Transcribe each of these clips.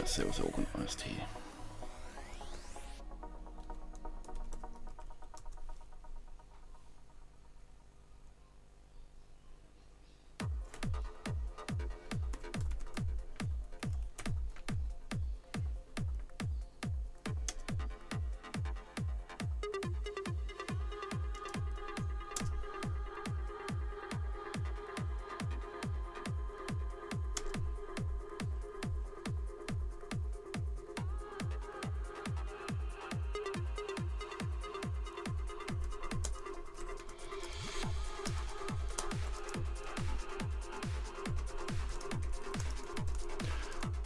ourselves organised here.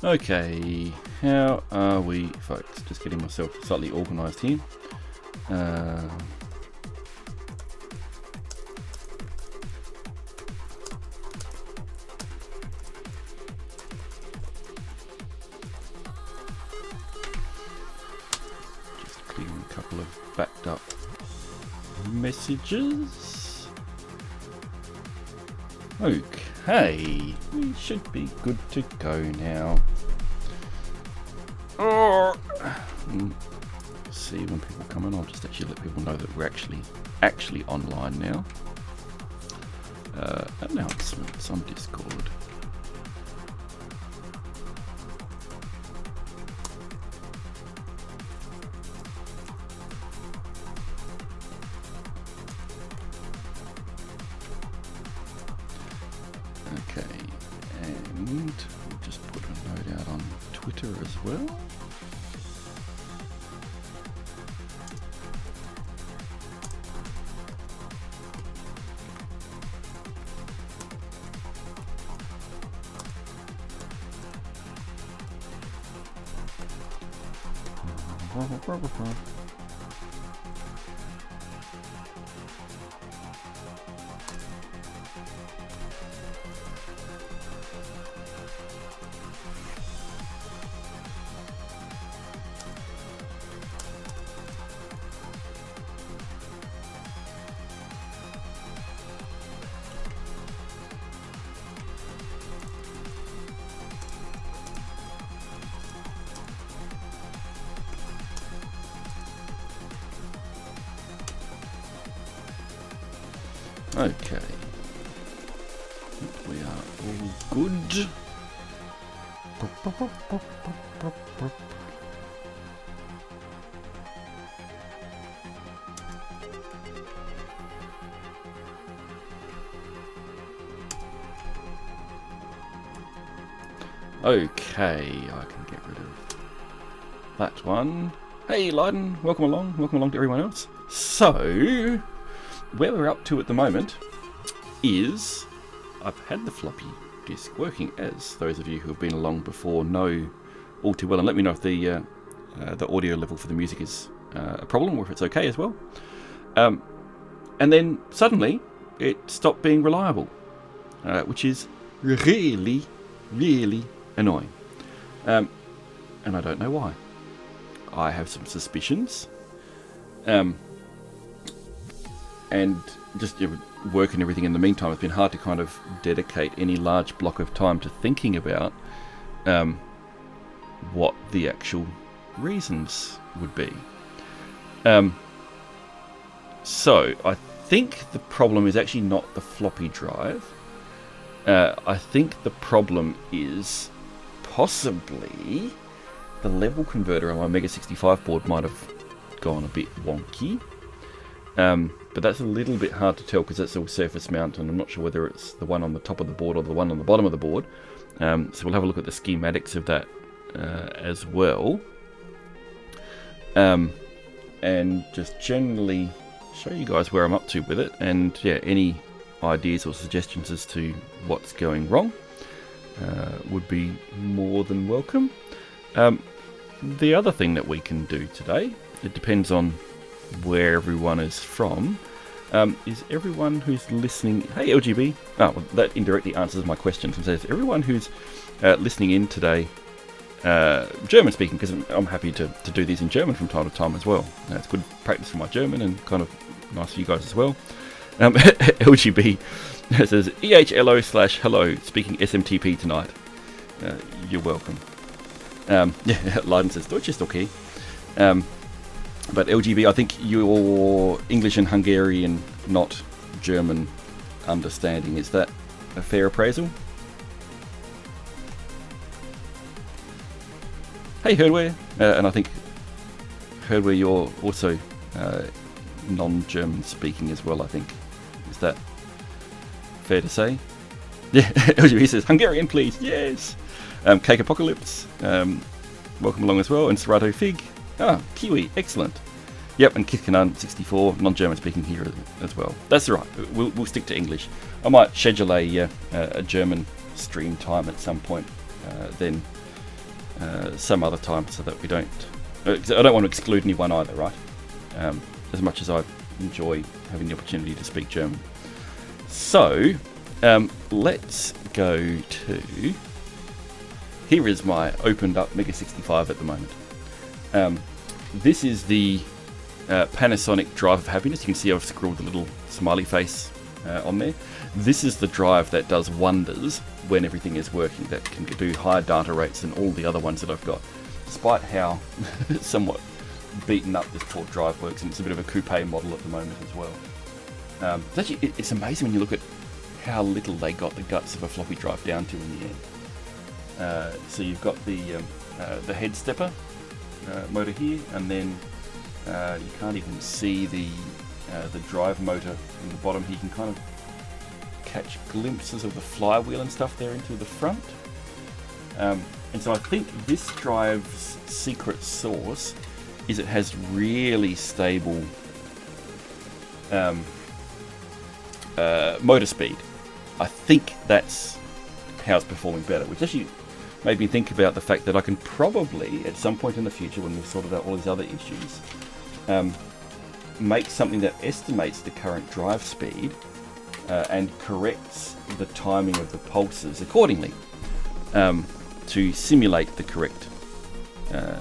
Okay, how are we, folks? Just getting myself slightly organised here. Just clearing a couple of backed up messages. Okay, we should be good to go now. See when people come in. I'll just actually let people know that we're actually online now. Announcements on Discord. Okay, and we'll just put a note out on Twitter as well. Okay, we are all good. Okay, I can get rid of that one. Hey Leiden, welcome along to everyone else. So, where we're up to at the moment is I've had the floppy disk working, as those of you who have been along before know all too well, and let me know if the audio level for the music is a problem or if it's okay as well. And then suddenly it stopped being reliable, which is really annoying, and I don't know why. I have some suspicions. And just work and everything in the meantime, it's been hard to kind of dedicate any large block of time to thinking about what the actual reasons would be. So I think the problem is actually not the floppy drive. I think the problem is possibly the level converter on my MEGA65 board might have gone a bit wonky. But that's a little bit hard to tell because it's all surface mount, and I'm not sure whether it's the one on the top of the board or the one on the bottom of the board. So we'll have a look at the schematics of that as well. And just generally show you guys where I'm up to with it, and yeah, any ideas or suggestions as to what's going wrong would be more than welcome. The other thing that we can do today, it depends on where everyone is from, is everyone who's listening. Hey LGB, well, that indirectly answers my question and says everyone who's listening in today, German speaking, because I'm happy to do these in German from time to time as well. It's good practice for my German and kind of nice for you guys as well. LGB says EHLO/hello speaking SMTP tonight. You're welcome. Yeah, Leiden says Deutsch ist okay. But LGB, I think you're English and Hungarian, not German understanding. Is that a fair appraisal? Hey, Herdware. And I think, Herdware, you're also non-German speaking as well, I think. Is that fair to say? Yeah, LGB says, Hungarian, please. Yes. Cake Apocalypse, welcome along as well. And Serato Fig. Ah, Kiwi, excellent. Yep, and Kithkanan64, non-German speaking here as well. That's all right. We'll stick to English. I might schedule a German stream time at some point, then some other time, so that we don't. I don't want to exclude anyone either, right? As much as I enjoy having the opportunity to speak German. So let's go to. Here is my opened up MEGA65 at the moment. This is the Panasonic Drive of Happiness. You can see I've scrawled a little smiley face on there. This is the drive that does wonders when everything is working, that can do higher data rates than all the other ones that I've got. Despite how somewhat beaten up this poor drive works, and it's a bit of a coupe model at the moment as well. It's amazing when you look at how little they got the guts of a floppy drive down to in the end. So you've got the head stepper motor here, and then you can't even see the drive motor in the bottom. You can kind of catch glimpses of the flywheel and stuff there into the front. And so I think this drive's secret sauce is it has really stable motor speed. I think that's how it's performing better, which actually made me think about the fact that I can probably, at some point in the future, when we've sorted out all these other issues, make something that estimates the current drive speed and corrects the timing of the pulses accordingly to simulate the correct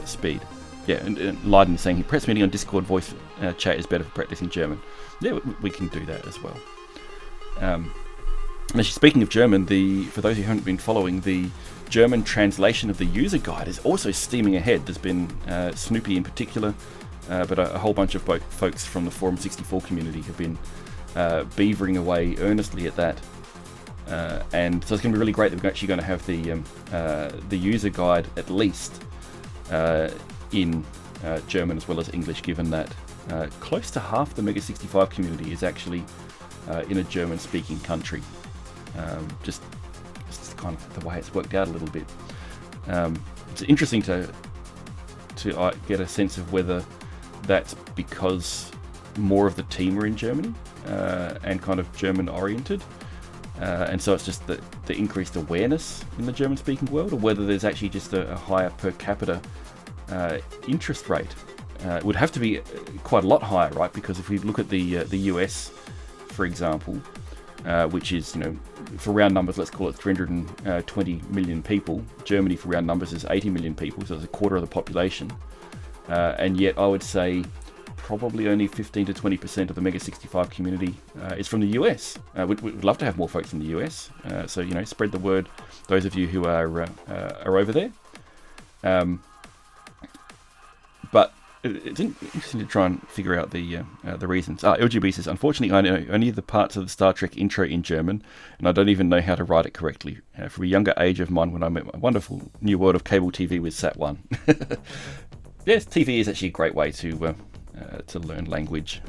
speed. Yeah, and Leiden is saying, press meeting on Discord voice chat is better for practicing German. Yeah, we can do that as well. And actually, speaking of German, for those who haven't been following, the German translation of the user guide is also steaming ahead. There's been Snoopy in particular, but a whole bunch of folks from the Forum 64 community have been beavering away earnestly at that. And so it's going to be really great that we're actually going to have the user guide at least in German as well as English, given that close to half the MEGA65 community is actually in a German-speaking country. Just kind of the way it's worked out a little bit. It's interesting to get a sense of whether that's because more of the team are in Germany and kind of German-oriented, and so it's just the increased awareness in the German-speaking world, or whether there's actually just a higher per capita interest rate. It would have to be quite a lot higher, right? Because if we look at the US, for example, which is, for round numbers, let's call it 320 million people. Germany, for round numbers, is 80 million people, so it's a quarter of the population. And yet, I would say probably only 15 to 20% of the MEGA65 community is from the US. We'd love to have more folks in the US, so spread the word. Those of you who are over there. But it's interesting to try and figure out the reasons. LGB says, unfortunately, I know only the parts of the Star Trek intro in German, and I don't even know how to write it correctly. From a younger age of mine, when I met my wonderful new world of cable TV with Sat1. Yes, TV is actually a great way to learn language,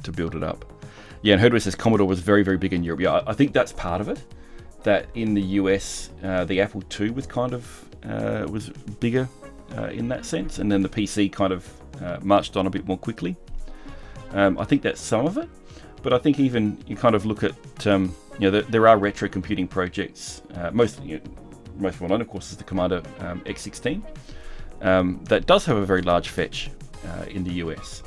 to build it up. Yeah, and Herdware says Commodore was very, very big in Europe. Yeah, I think that's part of it. That in the US, the Apple II was kind of was bigger. In that sense, and then the PC kind of marched on a bit more quickly. I think that's some of it, but I think even you kind of look at there are retro computing projects. Most well known, of course, is the Commander X16 that does have a very large fetch in the US,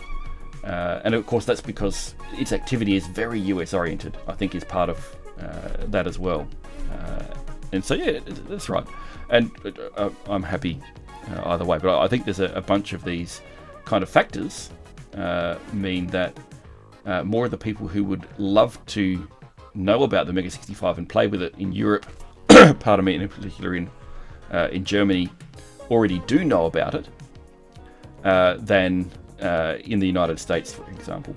and of course that's because its activity is very US oriented. I think is part of that as well, and so yeah, that's right, and I'm happy. Either way, but I think there's a bunch of these kind of factors mean that more of the people who would love to know about the MEGA65 and play with it in Europe, pardon me, in particular in in Germany already do know about it than in the United States, for example.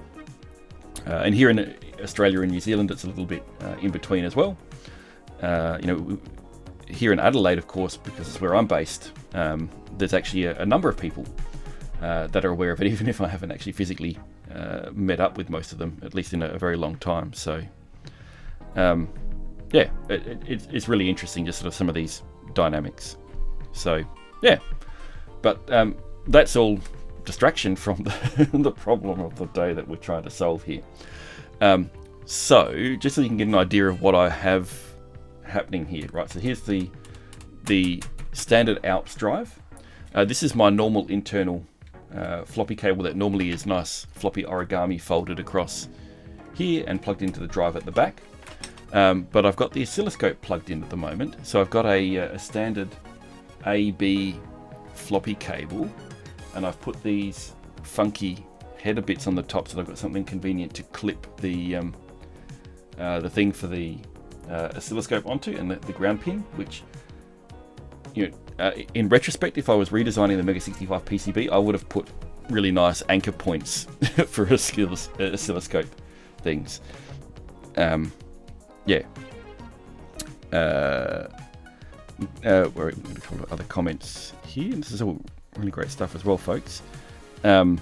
And here in Australia and New Zealand, it's a little bit in between as well. Here in Adelaide, of course, because it's where I'm based, there's actually a number of people that are aware of it, even if I haven't actually physically met up with most of them, at least in a very long time. So, it's really interesting, just sort of some of these dynamics. So, yeah, but that's all distraction from the problem of the day that we're trying to solve here. So, just so you can get an idea of what I have happening here, right? So here's the standard ALPS drive. This is my normal internal floppy cable that normally is nice floppy origami folded across here and plugged into the drive at the back. But I've got the oscilloscope plugged in at the moment, so I've got a standard AB floppy cable, and I've put these funky header bits on the top so that I've got something convenient to clip the thing for the oscilloscope onto, and the ground pin, which, in retrospect, if I was redesigning the MEGA65 PCB, I would have put really nice anchor points for oscilloscope things. Where are we going to talk about other comments here? This is all really great stuff as well, folks. So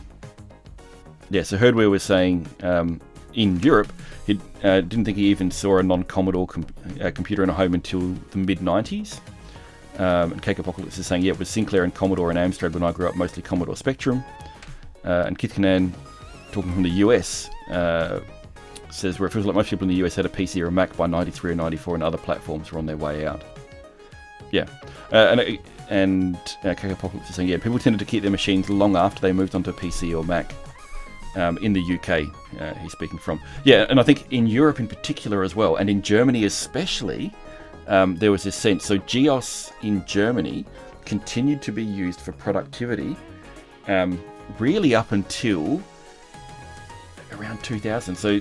Herdware was saying in Europe, he didn't think he even saw a non-Commodore computer in a home until the mid-90s. And Cake Apocalypse is saying, yeah, it was Sinclair and Commodore and Amstrad when I grew up, mostly Commodore Spectrum. And Kith Kanan, talking from the US, says, where it feels like most people in the US had a PC or a Mac by 93 or 94 and other platforms were on their way out. Yeah. And Cake Apocalypse is saying, yeah, people tended to keep their machines long after they moved onto PC or Mac. In the UK, he's speaking from. Yeah, and I think in Europe in particular as well, and in Germany especially, there was this sense. So GEOS in Germany continued to be used for productivity really up until around 2000. So,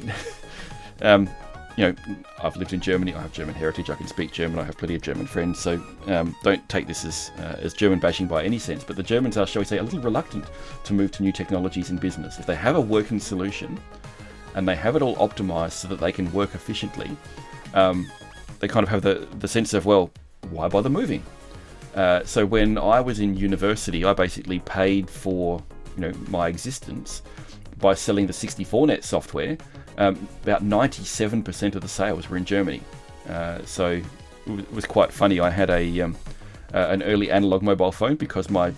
I've lived in Germany, I have German heritage, I can speak German, I have plenty of German friends, so don't take this as German bashing by any sense, but the Germans are, shall we say, a little reluctant to move to new technologies in business. If they have a working solution and they have it all optimized so that they can work efficiently, they kind of have the sense of, well, why bother moving? So when I was in university, I basically paid for my existence by selling the 64-net software. About 97% of the sales were in Germany. So it was quite funny. I had an early analog mobile phone because my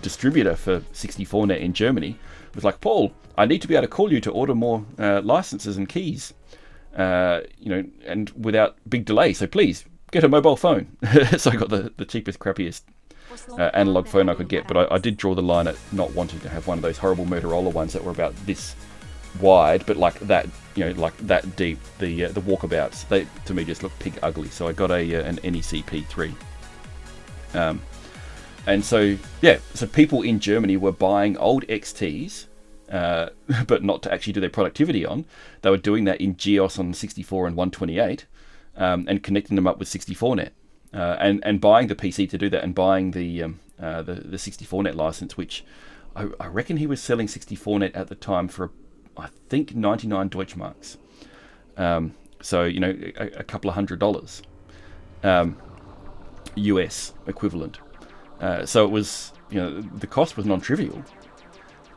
distributor for 64-net in Germany was like, Paul, I need to be able to call you to order more licenses and keys, and without big delay. So please get a mobile phone. So I got the cheapest, crappiest analog phone I could get. But I did draw the line at not wanting to have one of those horrible Motorola ones that were about this wide, but like that, like that deep. The walkabouts, they to me just look pig ugly. So I got an NEC P3. And so people in Germany were buying old XTs, but not to actually do their productivity on. They were doing that in GEOS on 64 and 128, and connecting them up with 64-net, and buying the PC to do that, and buying the 64-net license, which I reckon he was selling 64-net at the time for I think 99 Deutschmarks. So a couple of $100 US equivalent. So it was, the cost was non-trivial.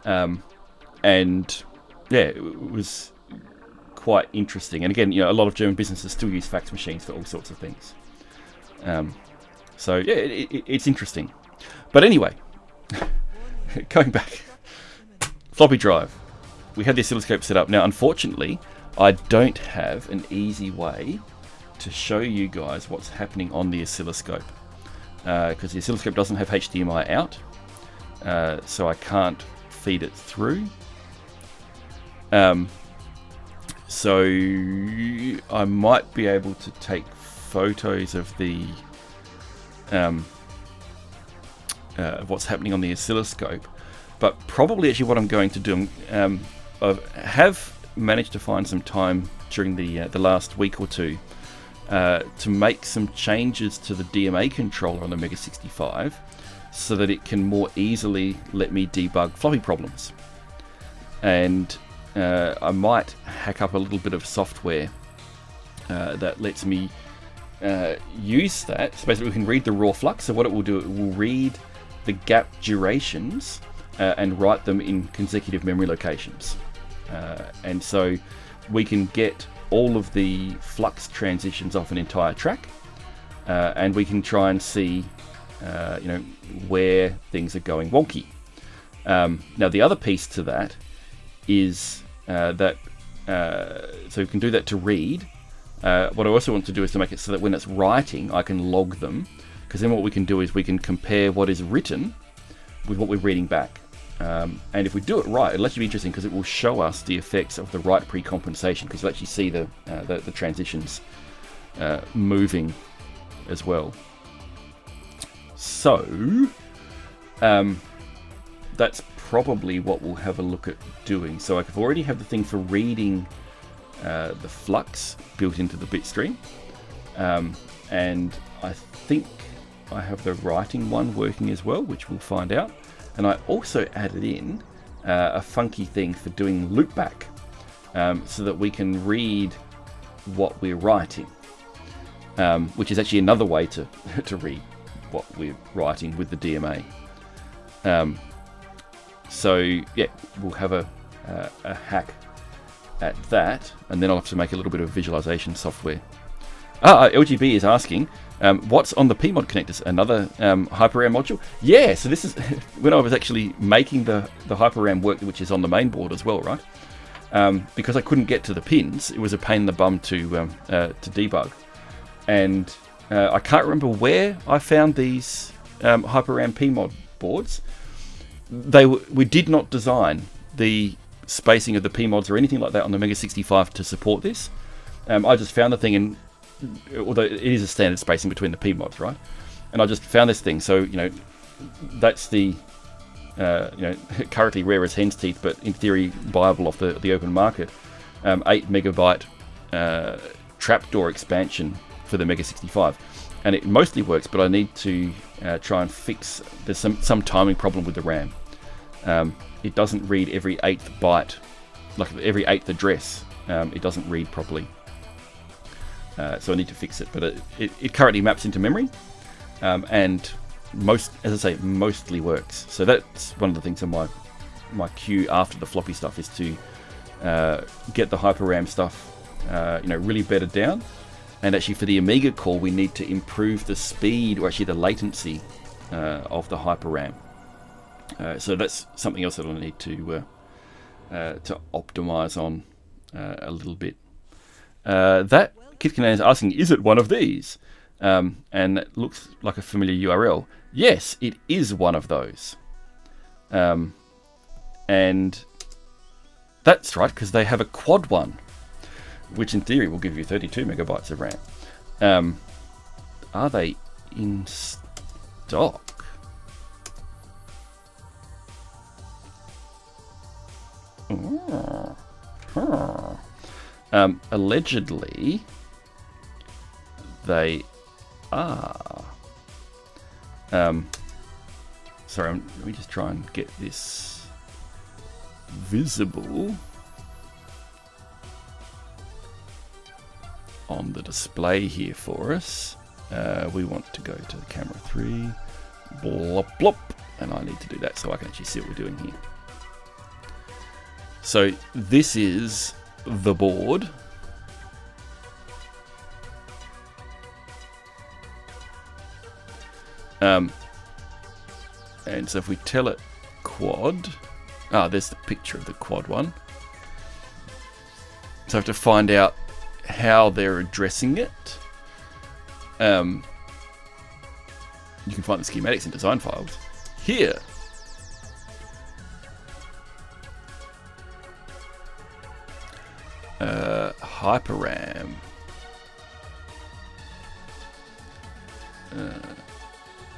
And yeah, it was quite interesting. And again, a lot of German businesses still use fax machines for all sorts of things. So yeah, it's interesting. But anyway, going back, floppy drive. We had the oscilloscope set up. Now, unfortunately, I don't have an easy way to show you guys what's happening on the oscilloscope, because the oscilloscope doesn't have HDMI out, so I can't feed it through. So I might be able to take photos of the of what's happening on the oscilloscope, but probably actually what I'm going to do, I have managed to find some time during the last week or two to make some changes to the DMA controller on the MEGA65 so that it can more easily let me debug floppy problems. And I might hack up a little bit of software that lets me use that. So basically we can read the raw flux. So what it will do, it will read the gap durations and write them in consecutive memory locations. And so we can get all of the flux transitions off an entire track, and we can try and see where things are going wonky. Now the other piece to that is so we can do that to read. What I also want to do is to make it so that when it's writing, I can log them, because then what we can do is we can compare what is written with what we're reading back. And if we do it right, it'll actually be interesting because it will show us the effects of the write pre-compensation, because you'll actually see the transitions moving as well. So that's probably what we'll have a look at doing. So I've already have the thing for reading the flux built into the bit stream, and I think I have the writing one working as well, which we'll find out. And I also added in a funky thing for doing loopback, so that we can read what we're writing, which is actually another way to read what we're writing with the DMA. So yeah, we'll have a hack at that, and then I'll have to make a little bit of visualization software. LGB is asking, what's on the PMod connectors? Another HyperRAM module? Yeah, so this is when I was actually making the HyperRAM work, which is on the main board as well, right? Because I couldn't get to the pins, it was a pain in the bum to debug. And I can't remember where I found these HyperRAM PMod boards. We did not design the spacing of the PMods or anything like that on the MEGA65 to support this. I just found the thing, and although it is a standard spacing between the PMods, right? And I just found this thing. So that's the currently rare as hen's teeth, but in theory viable off the open market. 8 megabyte trapdoor expansion for the MEGA65, and it mostly works. But I need to try and fix. There's some timing problem with the RAM. It doesn't read every 8th byte, like every 8th address. It doesn't read properly. So I need to fix it, but it currently maps into memory, and as I say, mostly works. So that's one of the things on my queue after the floppy stuff, is to get the HyperRAM stuff, really bedded down. And actually, for the Amiga core, we need to improve the speed, or actually the latency, of the HyperRAM. So that's something else that I'll need to optimize on a little bit. That KitKanan is asking, is it one of these? And it looks like a familiar URL. Yes, it is one of those. And that's right, because they have a quad one, which in theory will give you 32 megabytes of RAM. Are they in stock? Allegedly, they are. Sorry, let me just try and get this visible on the display here for us. We want to go to the camera 3, blop blop, and I need to do that so I can actually see what we're doing here. So this is the board. And so if we tell it quad, there's the picture of the quad one. So I have to find out how they're addressing it. You can find the schematics and design files here. HyperRAM.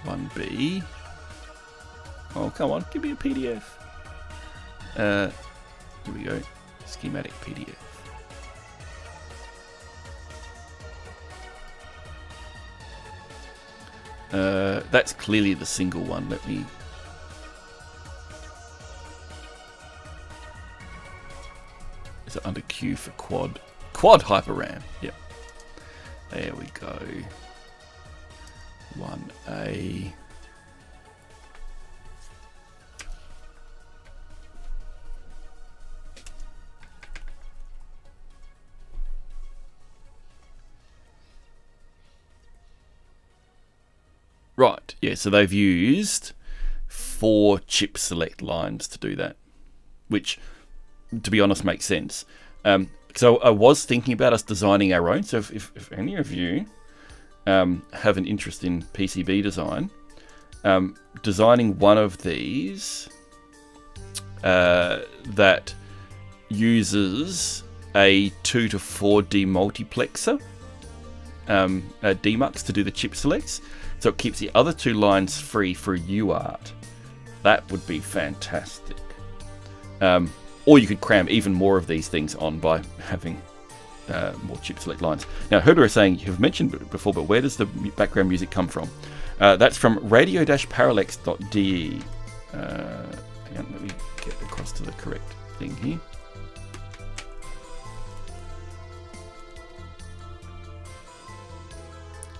1B. Oh, come on, give me a PDF. Here we go. Schematic PDF. That's clearly the single one. Let me... Is it under Q for quad? Quad Hyper RAM. Yep. There we go. 1A. Right, yeah, so they've used 4 chip select lines to do that, which, to be honest, makes sense. So I was thinking about us designing our own, so if any of you have an interest in PCB design, designing one of these that uses a 2 to 4 demultiplexer, demux, to do the chip selects, so it keeps the other 2 lines free for UART. That would be fantastic. Or you could cram even more of these things on by having more chip select lines. Now, I heard we were saying, you've mentioned it before, but where does the background music come from? That's from radio-parallax.de. Hang on, let me get across to the correct thing here.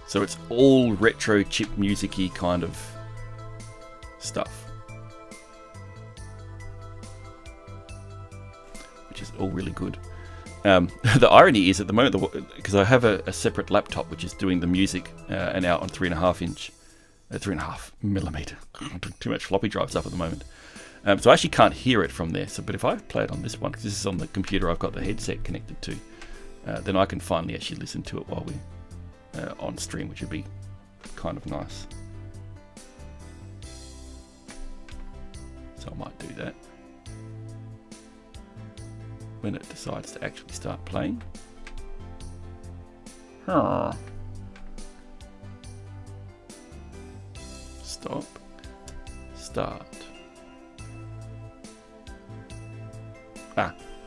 So it's all retro chip music-y kind of stuff, which is all really good. The irony is, at the moment, because I have a separate laptop which is doing the music and out on 3.5 millimeter. Too much floppy drives up at the moment, so I actually can't hear it from there. So, but if I play it on this one, because this is on the computer I've got the headset connected to, then I can finally actually listen to it while we on stream, which would be kind of nice. So I might do that when it decides to actually start playing. Stop. Start.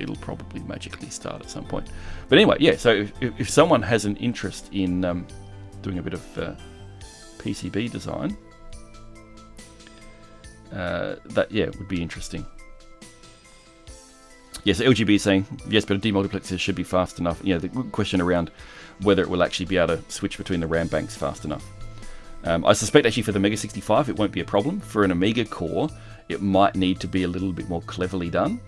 It'll probably magically start at some point. But anyway, yeah, so if someone has an interest in doing a bit of PCB design, that, yeah, would be interesting. Yes, LGB is saying, yes, but a demultiplexer should be fast enough. You know, the question around whether it will actually be able to switch between the RAM banks fast enough. I suspect actually for the MEGA65 it won't be a problem. For an Amiga core, it might need to be a little bit more cleverly done.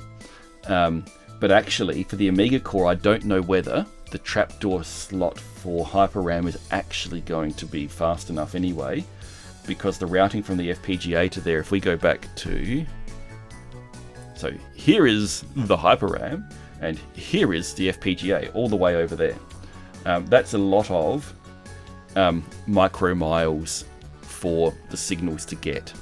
But actually, for the Amiga core, I don't know whether the trapdoor slot for Hyper RAM is actually going to be fast enough anyway, because the routing from the FPGA to there, if we go back to... So here is the Hyper RAM, and here is the FPGA, all the way over there. That's a lot of micromiles for the signals to get.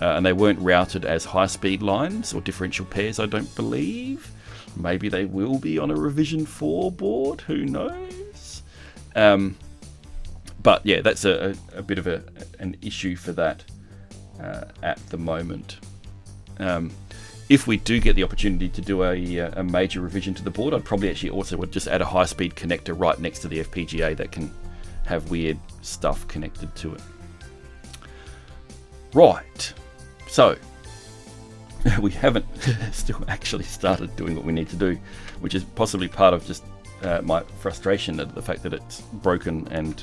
And they weren't routed as high-speed lines or differential pairs, I don't believe. Maybe they will be on a revision 4 board, who knows? But yeah, that's a bit of an issue for that at the moment. If we do get the opportunity to do a major revision to the board, I'd probably actually also would just add a high-speed connector right next to the FPGA that can have weird stuff connected to it. Right, so we haven't still actually started doing what we need to do, which is possibly part of just my frustration at the fact that it's broken and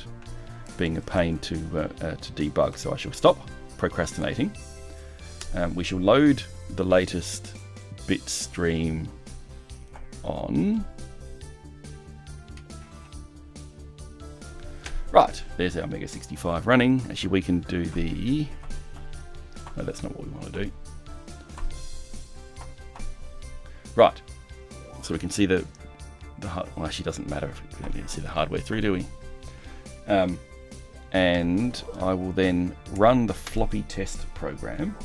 being a pain to debug. So I shall stop procrastinating. We shall load the latest bit stream on. Right, there's our MEGA65 running. Actually, we can do the... No, that's not what we want to do. Right, so we can see the well, actually doesn't matter if we don't need to see the hardware through, do we? And I will then run the floppy test program.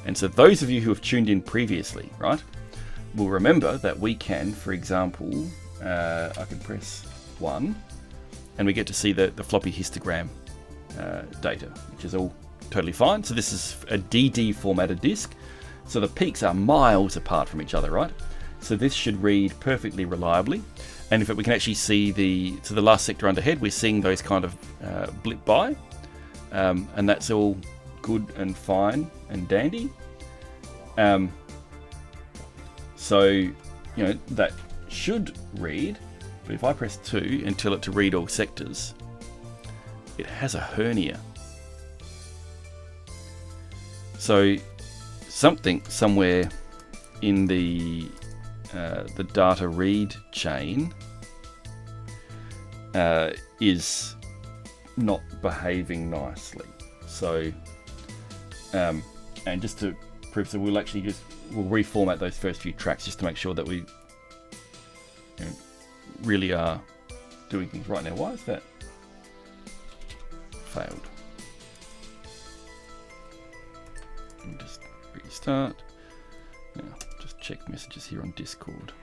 And so those of you who have tuned in previously, right, will remember that we can, for example, I can press 1 and we get to see the floppy histogram data, which is all totally fine. So this is a DD formatted disk, so the peaks are miles apart from each other, right? So this should read perfectly reliably. and if we can actually see the last sector underhead, we're seeing those kind of blip by, and that's all good and fine and dandy. So, you know, that should read, but if I press 2 and tell it to read all sectors, it has a hernia. So something somewhere in the data read chain is not behaving nicely. So, and just to prove, so we'll reformat those first few tracks just to make sure that we really are doing things right. Now, why is that failed? And just restart. Now, just check messages here on Discord.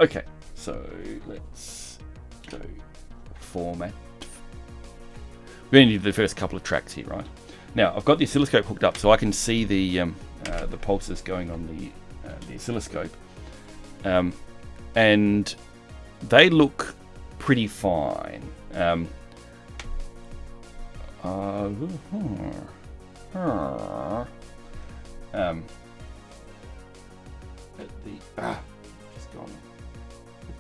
Okay, so let's go format. We only need the first couple of tracks here, right? Now I've got the oscilloscope hooked up, so I can see the pulses going on the oscilloscope, and they look pretty fine. Just gone.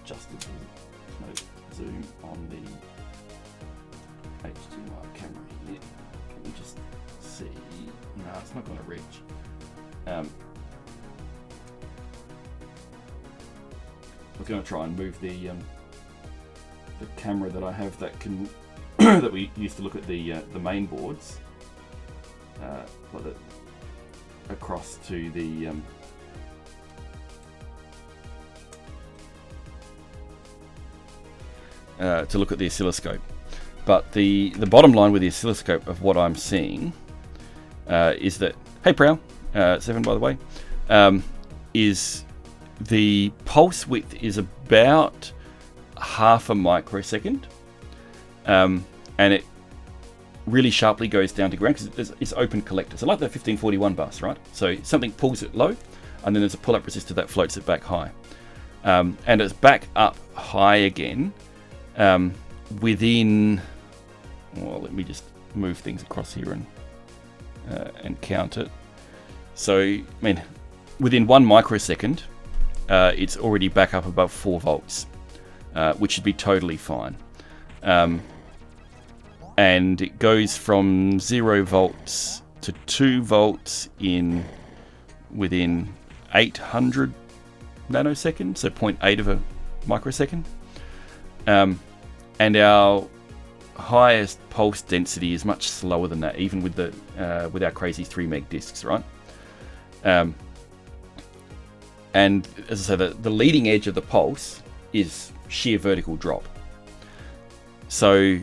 Adjusted the zoom on the HDMI camera here. Can we just see? No, it's not going to reach. I was going to try and move the camera that I have that can that we used to look at the main boards, like that, across to the to look at the oscilloscope. But the bottom line with the oscilloscope of what I'm seeing is that, hey Prowl, 7 by the way, is the pulse width is about half a microsecond, and it really sharply goes down to ground because it's open collector. So like the 1541 bus, right? So something pulls it low, and then there's a pull-up resistor that floats it back high, and it's back up high again. Within, well, let me just move things across here and count it. So, I mean, within 1 microsecond, it's already back up above 4 volts, which should be totally fine. And it goes from 0 volts to 2 volts within 800 nanoseconds, so 0.8 of a microsecond. And our highest pulse density is much slower than that, even with with our crazy 3 meg discs, right? And as I say, the leading edge of the pulse is sheer vertical drop. So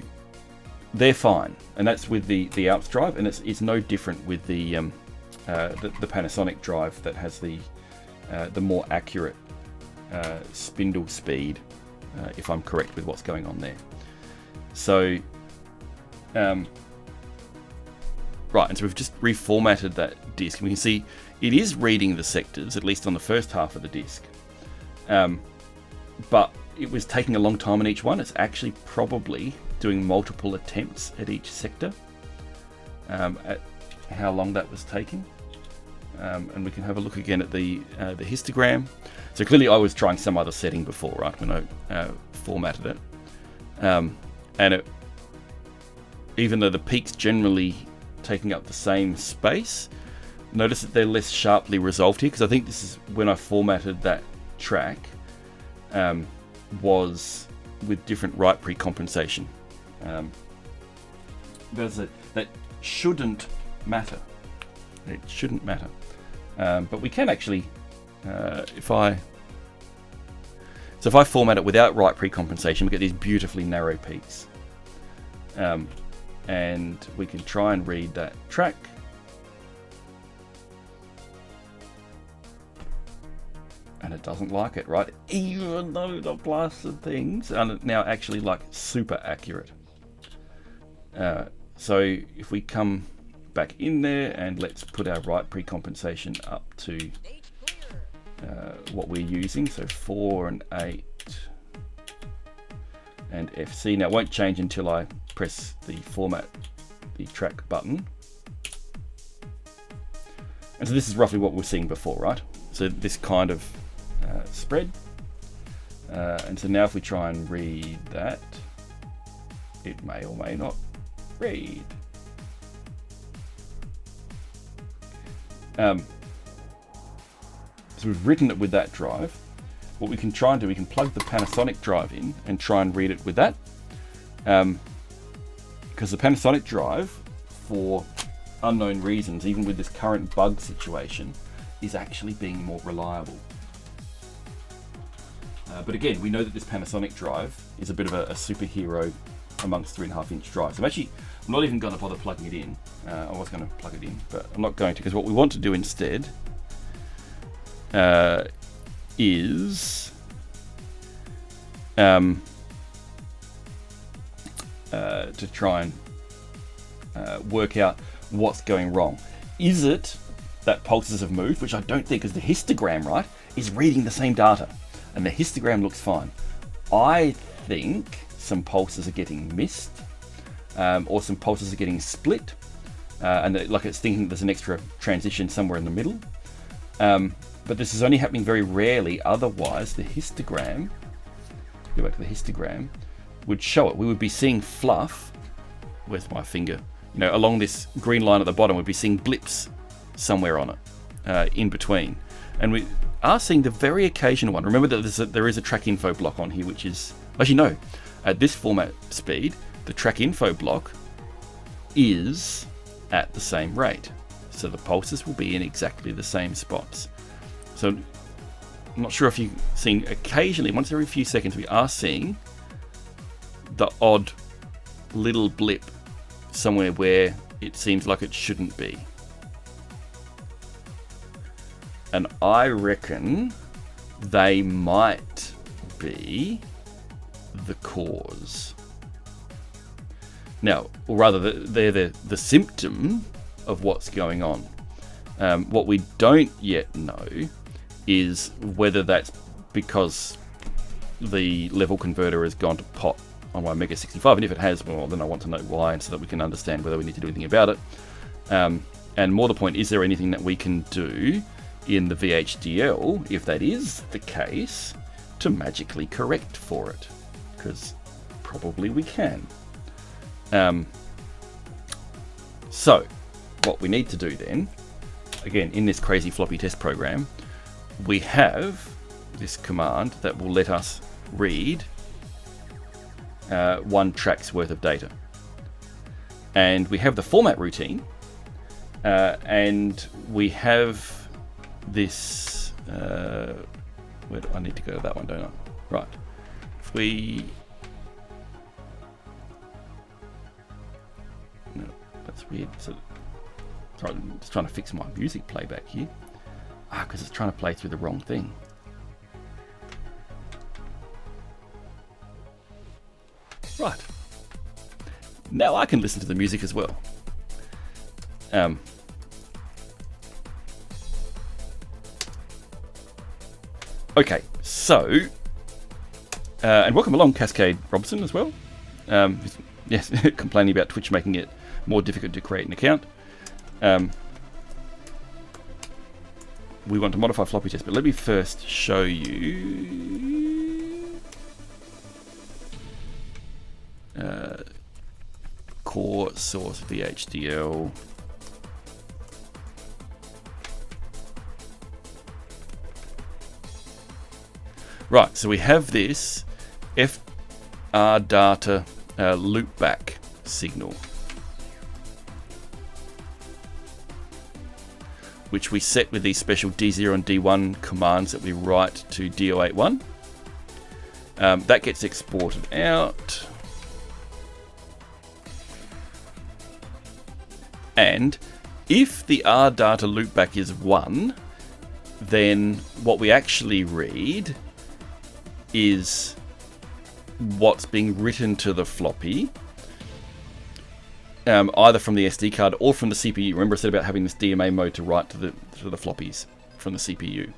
they're fine, and that's with the Alps drive, and it's no different with the Panasonic drive that has the more accurate spindle speed. If I'm correct with what's going on there. So, right, and so we've just reformatted that disk. We can see it is reading the sectors, at least on the first half of the disk. But it was taking a long time on each one. It's actually probably doing multiple attempts at each sector, at how long that was taking. And we can have a look again at the histogram. So clearly I was trying some other setting before, right, when I formatted it. And even though the peaks generally taking up the same space, notice that they're less sharply resolved here, because I think this is when I formatted that track, was with different right precompensation. That shouldn't matter. It shouldn't matter. But we can actually, if I format it without right precompensation, we get these beautifully narrow peaks. And we can try and read that track. and it doesn't like it, right? Even though the blasted things are now actually like super accurate. So if we come back in there and let's put our write precompensation up to what we're using, so 4 and 8 and FC. Now it won't change until I press the format the track button. And so this is roughly what we're seeing before, right? So this kind of spread. And so now if we try and read that, it may or may not read. So we've written it with that drive. What we can try and do, we can plug the Panasonic drive in and try and read it with that. Because the Panasonic drive, for unknown reasons, even with this current bug situation, is actually being more reliable. But again, we know that this Panasonic drive is a bit of a superhero amongst 3.5-inch drives. I'm not even going to bother plugging it in. I was going to plug it in, but I'm not going to, because what we want to do instead is to try and work out what's going wrong. Is it that pulses have moved, which I don't think, because the histogram, right, is reading the same data, and the histogram looks fine. I think some pulses are getting missed, or some pulses are getting split, and like it's thinking there's an extra transition somewhere in the middle. But this is only happening very rarely. Otherwise, the histogram, go back to the histogram, would show it. We would be seeing fluff. Where's my finger? You know, along this green line at the bottom, we'd be seeing blips somewhere on it, in between. And we are seeing the very occasional one. Remember that there is a track info block on here, which is, actually no, at this format speed, the track info block is at the same rate. So the pulses will be in exactly the same spots. So I'm not sure if you've seen, occasionally, once every few seconds, we are seeing the odd little blip somewhere where it seems like it shouldn't be. And I reckon they might be the cause. Now, or rather, they're the symptom of what's going on. What we don't yet know is whether that's because the level converter has gone to pot on my MEGA65, and if it has, well, then I want to know why, and so that we can understand whether we need to do anything about it. And more the point, is there anything that we can do in the VHDL, if that is the case, to magically correct for it? Because probably we can. So what we need to do then, again, in this crazy floppy test program, we have this command that will let us read one track's worth of data. And we have the format routine, and we have this, where do I need to go to that one, don't I? Right. If we, no, that's weird. So, sorry, I'm just trying to fix my music playback here. Because it's trying to play through the wrong thing. Right. Now I can listen to the music as well. Okay, so, and welcome along, Cascade Robson, as well. Yes, complaining about Twitch making it more difficult to create an account. We want to modify floppy test, but let me first show you core source VHDL. Right, so we have this FR data loopback signal, which we set with these special D0 and D1 commands that we write to D081. That gets exported out. And if the R data loopback is 1, then what we actually read is what's being written to the floppy, either from the SD card or from the CPU. Remember I said about having this DMA mode to write to the floppies from the CPU,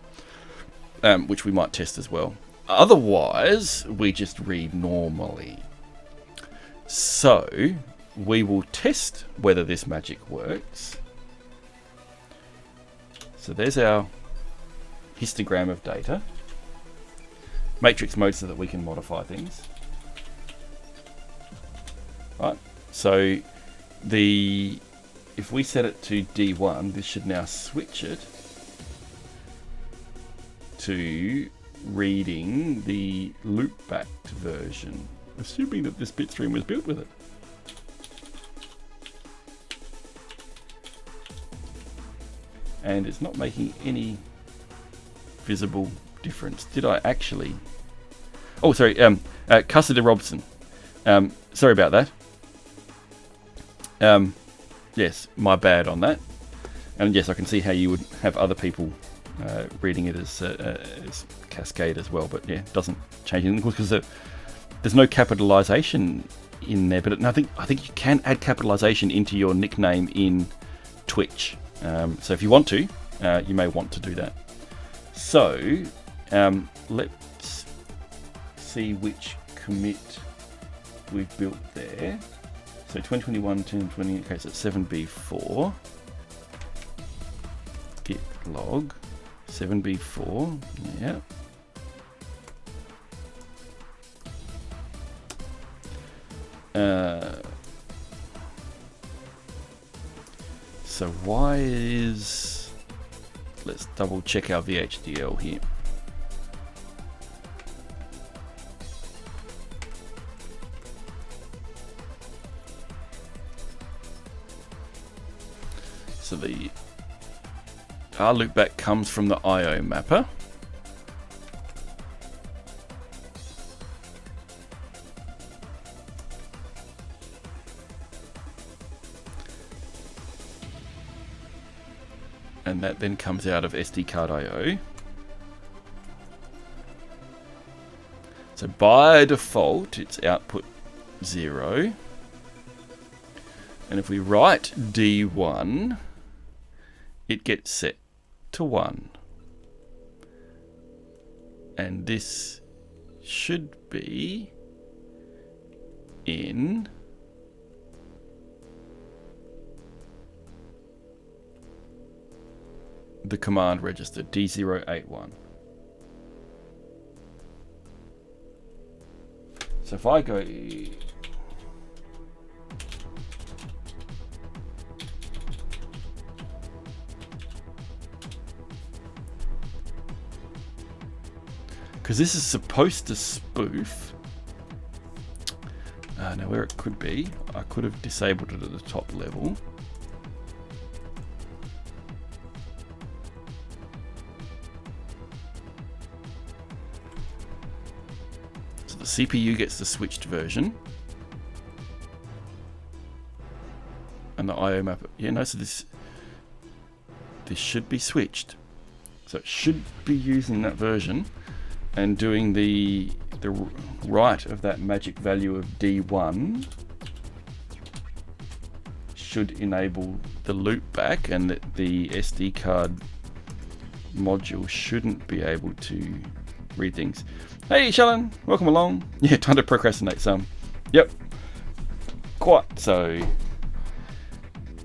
which we might test as well. Otherwise, we just read normally. So we will test whether this magic works. So there's our histogram of data. Matrix mode so that we can modify things. Right. So if we set it to D1, this should now switch it to reading the loop-backed version, assuming that this bitstream was built with it. And it's not making any visible difference. Did I actually? Oh, sorry. Custer Robson. Sorry about that. Yes, my bad on that. And yes, I can see how you would have other people reading it as Cascade as well. But yeah, it doesn't change anything because there's no capitalization in there. But I think you can add capitalization into your nickname in Twitch. So if you want to, you may want to do that. So let's see which commit we've built there. So 2021, 1020, okay, so it's 7b4. Git log 7b4, yeah. So why is, let's double check our VHDL here. So our loopback comes from the IO mapper. And that then comes out of SD card IO. So by default, it's output 0. And if we write D1, it gets set to 1. And this should be in the command register D081. So if I go because this is supposed to spoof. Now where it could be, I could have disabled it at the top level. So the CPU gets the switched version. And the IO map, yeah, no, so this should be switched. So it should be using that version and doing the write of that magic value of D1 should enable the loopback, and that the SD card module shouldn't be able to read things. Hey Shalon, welcome along. Yeah, time to procrastinate some. Yep, quite so.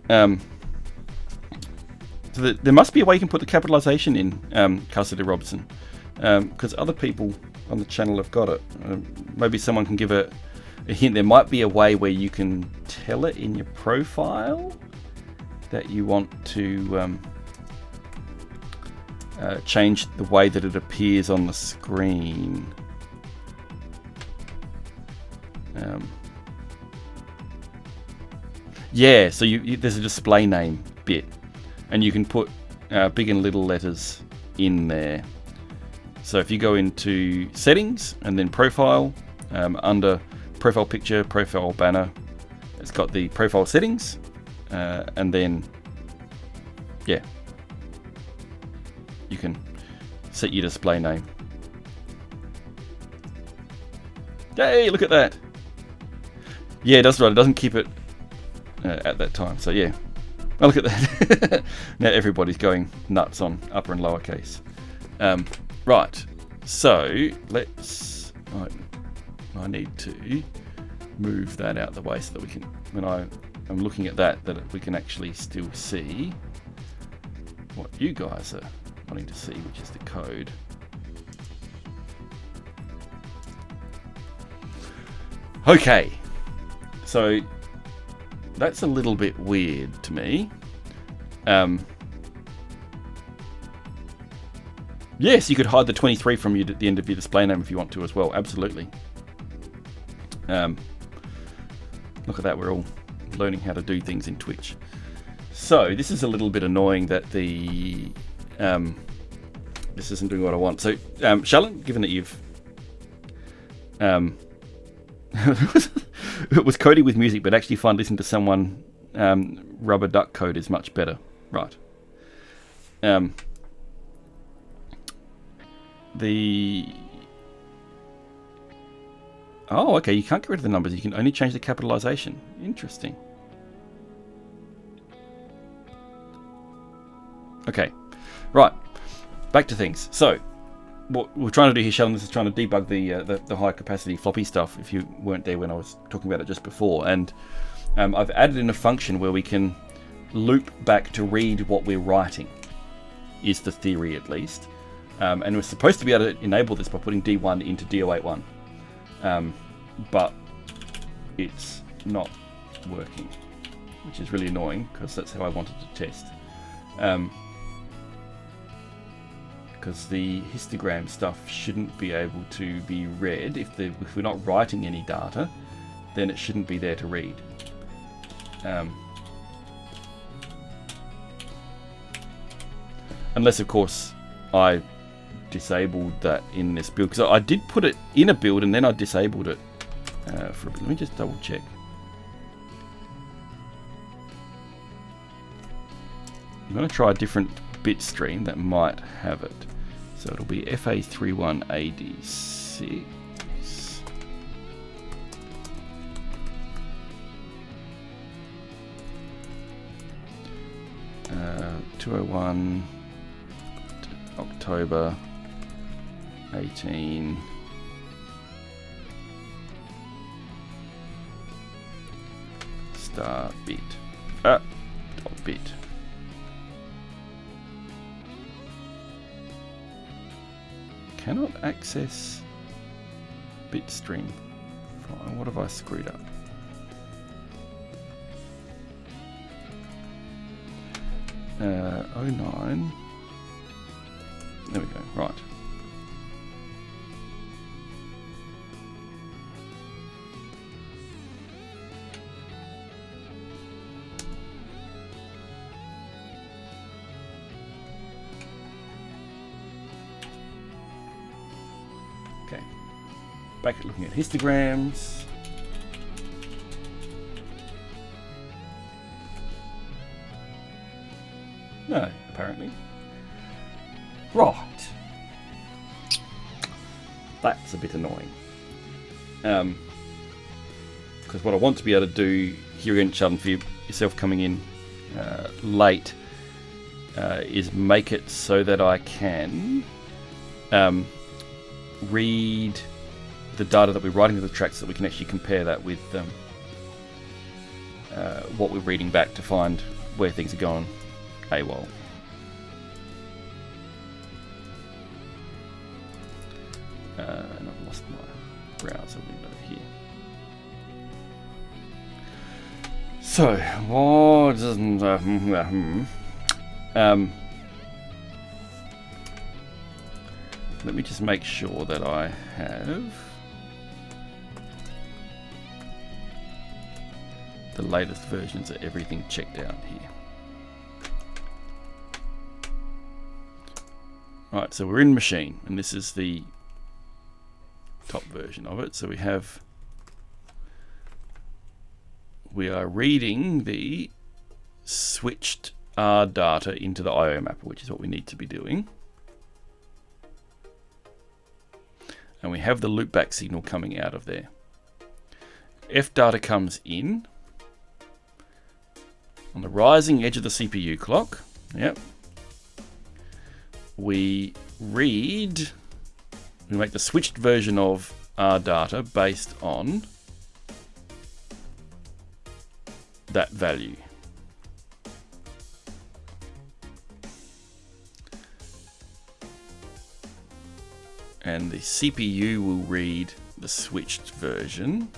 So there must be a way you can put the capitalization in, Cassidy Robson, because other people on the channel have got it. Maybe someone can give a hint. There might be a way where you can tell it in your profile that you want to change the way that it appears on the screen. Yeah, so there's a display name bit, and you can put big and little letters in there. So if you go into settings and then profile, under profile picture, profile banner, it's got the profile settings, and then yeah, you can set your display name. Hey, look at that. Yeah, that's right. It doesn't keep it at that time. So yeah, oh, look at that. Now everybody's going nuts on upper and lowercase. Right. So let's. I need to move that out of the way so that we can, when I'm looking at that we can actually still see what you guys are wanting to see, which is the code. Okay, so that's a little bit weird to me. Yes, you could hide the 23 from you at the end of your display name if you want to as well, absolutely. Look at that, we're all learning how to do things in Twitch. So this is a little bit annoying that the this isn't doing what I want. So Shalon, given that you've it was coding with music, but actually find listening to someone rubber duck code is much better. Right. Oh, okay, you can't get rid of the numbers, you can only change the capitalization. Interesting. Okay, right, back to things. So, what we're trying to do here, Sheldon, is trying to debug the high capacity floppy stuff, if you weren't there when I was talking about it just before. And I've added in a function where we can loop back to read what we're writing, is the theory at least. And we're supposed to be able to enable this by putting D1 into D081. But it's not working, which is really annoying because that's how I wanted to test. Because the histogram stuff shouldn't be able to be read. If we're not writing any data, then it shouldn't be there to read. Unless, of course, I disabled that in this build, because I did put it in a build and then I disabled it for a bit. Let me just double check. I'm going to try a different bit stream that might have it. So it'll be FA31AD6. 201 October 18 star bit dot bit. Cannot access bitstream file. What have I screwed up? '09. There we go. Right. Okay. Back at looking at histograms. No, apparently. Right. That's a bit annoying. Because what I want to be able to do here again, Sheldon, for yourself coming in late, is make it so that I can read the data that we're writing to the tracks, so that we can actually compare that with what we're reading back to find where things are going AWOL. And I've lost my browser window here. So, what doesn't let me just make sure that I have the latest versions of everything checked out here. Right, so we're in machine, and this is the top version of it. So we are reading the switched R data into the IO mapper, which is what we need to be doing. and we have the loopback signal coming out of there. F data comes in on the rising edge of the CPU clock. Yep. We read, we make the switched version of R data based on that value. And the CPU will read the switched version,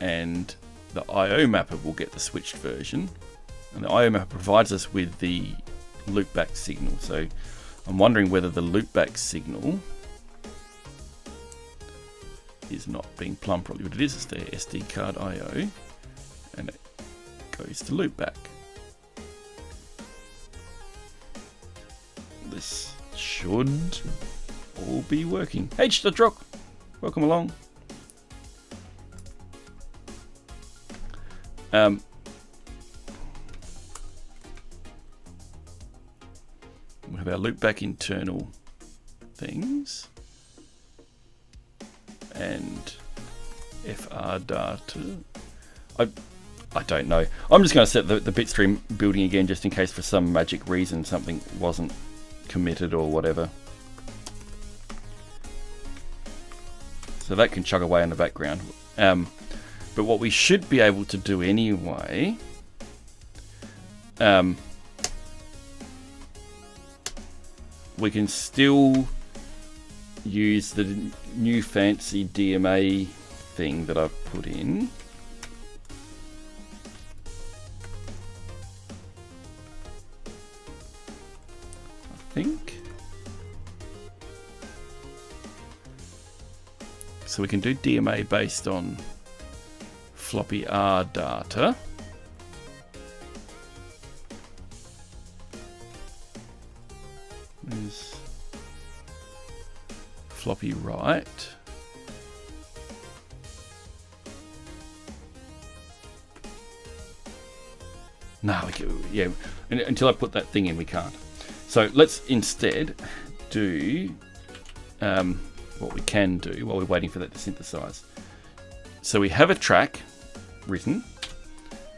and the IO mapper will get the switched version, and the IO mapper provides us with the loopback signal. So I'm wondering whether the loopback signal is not being plumbed properly, but it is. It's the SD card IO, and it goes to loopback. This should all be working. Hey, Rock, welcome along. We have our loopback internal things and FR data. I don't know. I'm just going to set the bitstream building again, just in case for some magic reason something wasn't committed or whatever. So that can chug away in the background. But what we should be able to do anyway, we can still use the new fancy DMA thing that I've put in. I think. So we can do DMA based on Floppy R data. There's Floppy write. No, yeah, until I put that thing in, we can't. So let's instead do what we can do while we're waiting for that to synthesize. So we have a track written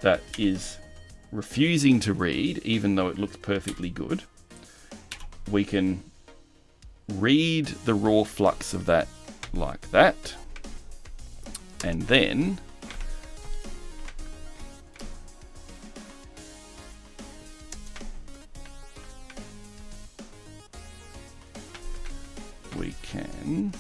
that is refusing to read, even though it looks perfectly good. We can read the raw flux of that like that, and then we can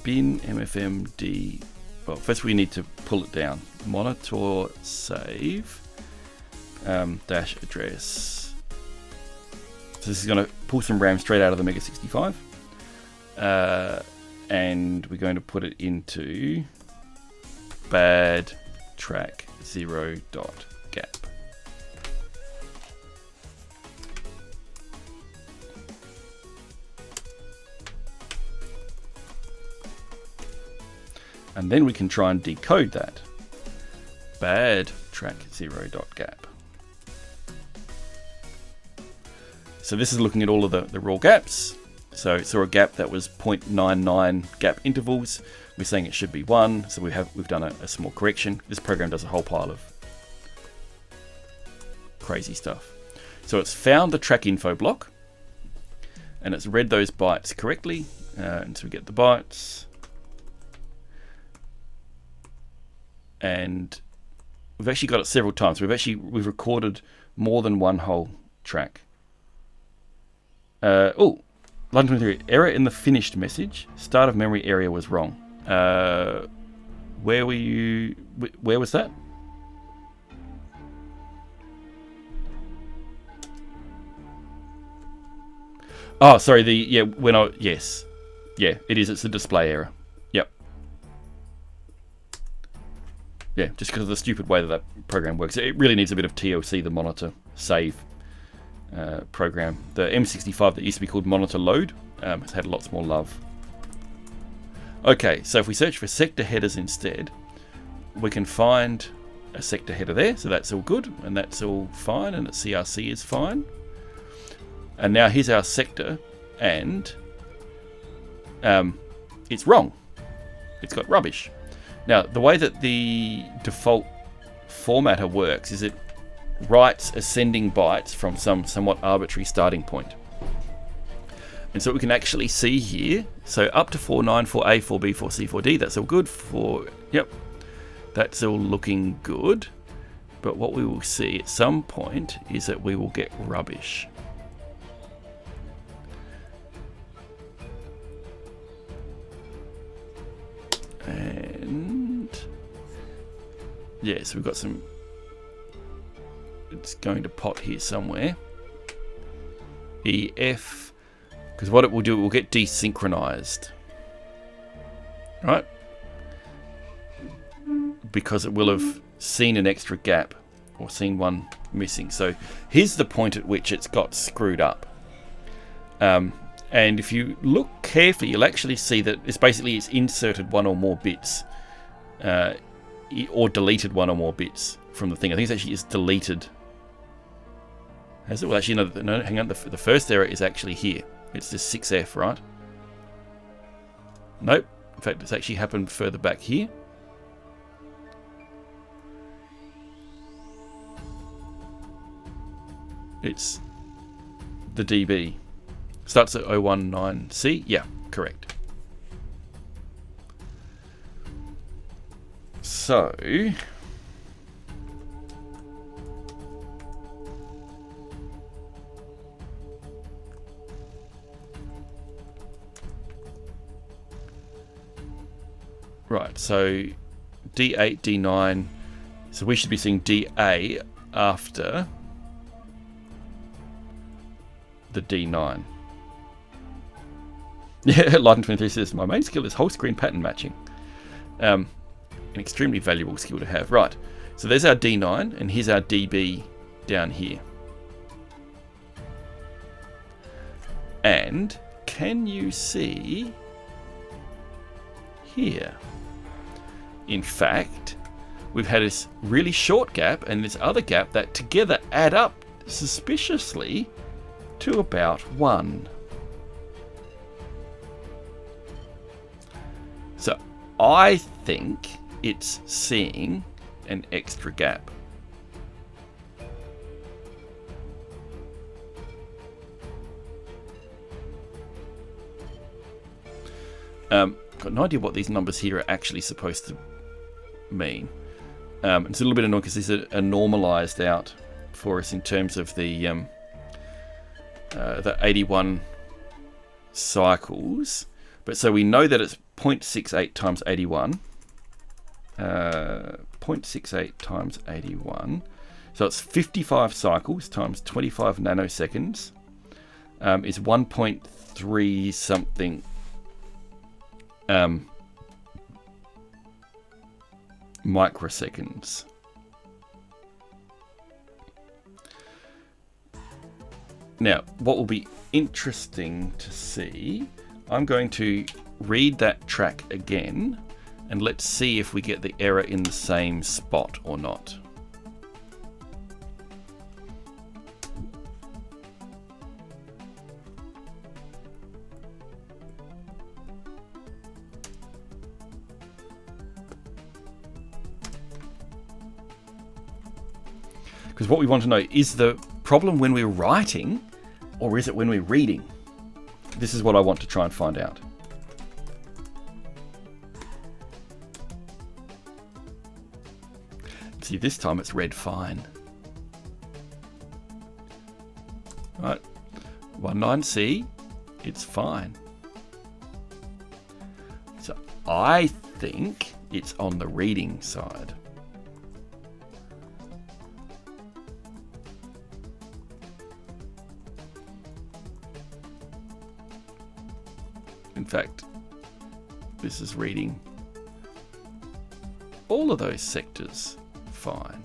bin mfmd. Well, first we need to pull it down. Monitor save dash address. So this is going to pull some RAM straight out of the MEGA65, and we're going to put it into bad track 0 dot gap. And then we can try and decode that. Bad track 0 dot gap. So this is looking at all of the raw gaps. So it saw a gap that was 0.99 gap intervals. We're saying it should be 1. So we've done a small correction. This program does a whole pile of crazy stuff. So it's found the track info block, and it's read those bytes correctly. And so we get the bytes. And we've actually got it several times. We've recorded more than one whole track. Line 23, error in the finished message. Start of memory area was wrong. Where were you? Where was that? Oh, sorry. Yes, yeah, it is. It's a display error. Yep. Yeah, just because of the stupid way that program works. It really needs a bit of TLC, the monitor save program. The M65 that used to be called monitor load has had lots more love. Okay, so if we search for sector headers instead, we can find a sector header there, so that's all good, and that's all fine, and the CRC is fine. And now here's our sector, and it's wrong. It's got rubbish. Now, the way that the default formatter works is it writes ascending bytes from some somewhat arbitrary starting point. And so we can actually see here, so up to 4.9, 4A, 4B, 4C, 4D, that's all good. Yep, that's all looking good. But what we will see at some point is that we will get rubbish. And yeah, so we've got some, it's going to pot here somewhere. EF, because what it will do, it will get desynchronized, right? Because it will have seen an extra gap or seen one missing. So here's the point at which it's got screwed up. And if you look carefully, you'll actually see that it's inserted one or more bits or deleted one or more bits from the thing. I think it's actually deleted. Has it? Well, actually, no, hang on. The first error is actually here. It's this 6F, right? Nope. In fact, it's actually happened further back here. It's the DB. Starts at 019C. Yeah, correct. So right, so D8, D9. So we should be seeing DA after the D9. Yeah, Lighten23 says, my main skill is whole screen pattern matching. An extremely valuable skill to have. Right, so there's our D9, and here's our DB down here. And can you see here? In fact, we've had this really short gap and this other gap that together add up suspiciously to about 1. So I think it's seeing an extra gap. Got no idea what these numbers here are actually supposed to mean. It's a little bit annoying because these are normalized out for us in terms of the 81 cycles. But so we know that it's 0.68 times 81. 0.68 times 81. So it's 55 cycles times 25 nanoseconds is 1.3 something microseconds. Now, what will be interesting to see, I'm going to read that track again and let's see if we get the error in the same spot or not. Because what we want to know is the problem when we're writing or is it when we're reading? This is what I want to try and find out. See, this time it's read fine. Right, 19C, it's fine. So I think it's on the reading side. In fact, this is reading all of those sectors fine.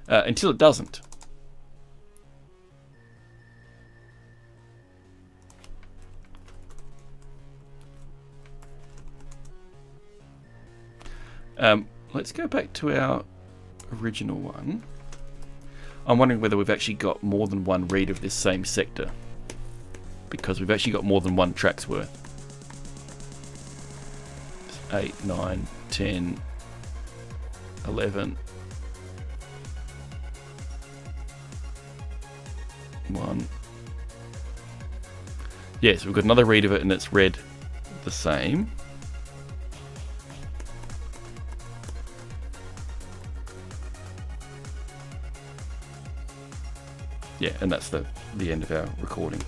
Until it doesn't. let's go back to our original one. I'm wondering whether we've actually got more than one read of this same sector, because we've actually got more than one track's worth. 8, 9, 10, 11, 1. Yes, we've got another read of it and it's read the same. Yeah, and that's the end of our recording.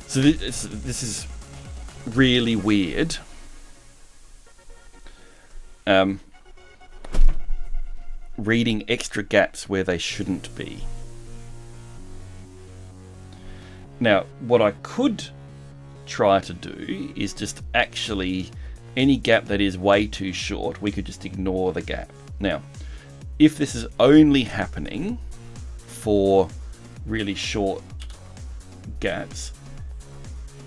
So this is really weird. Reading extra gaps where they shouldn't be. Now, what I could try to do is just actually, any gap that is way too short, we could just ignore the gap. Now, if this is only happening for really short gaps,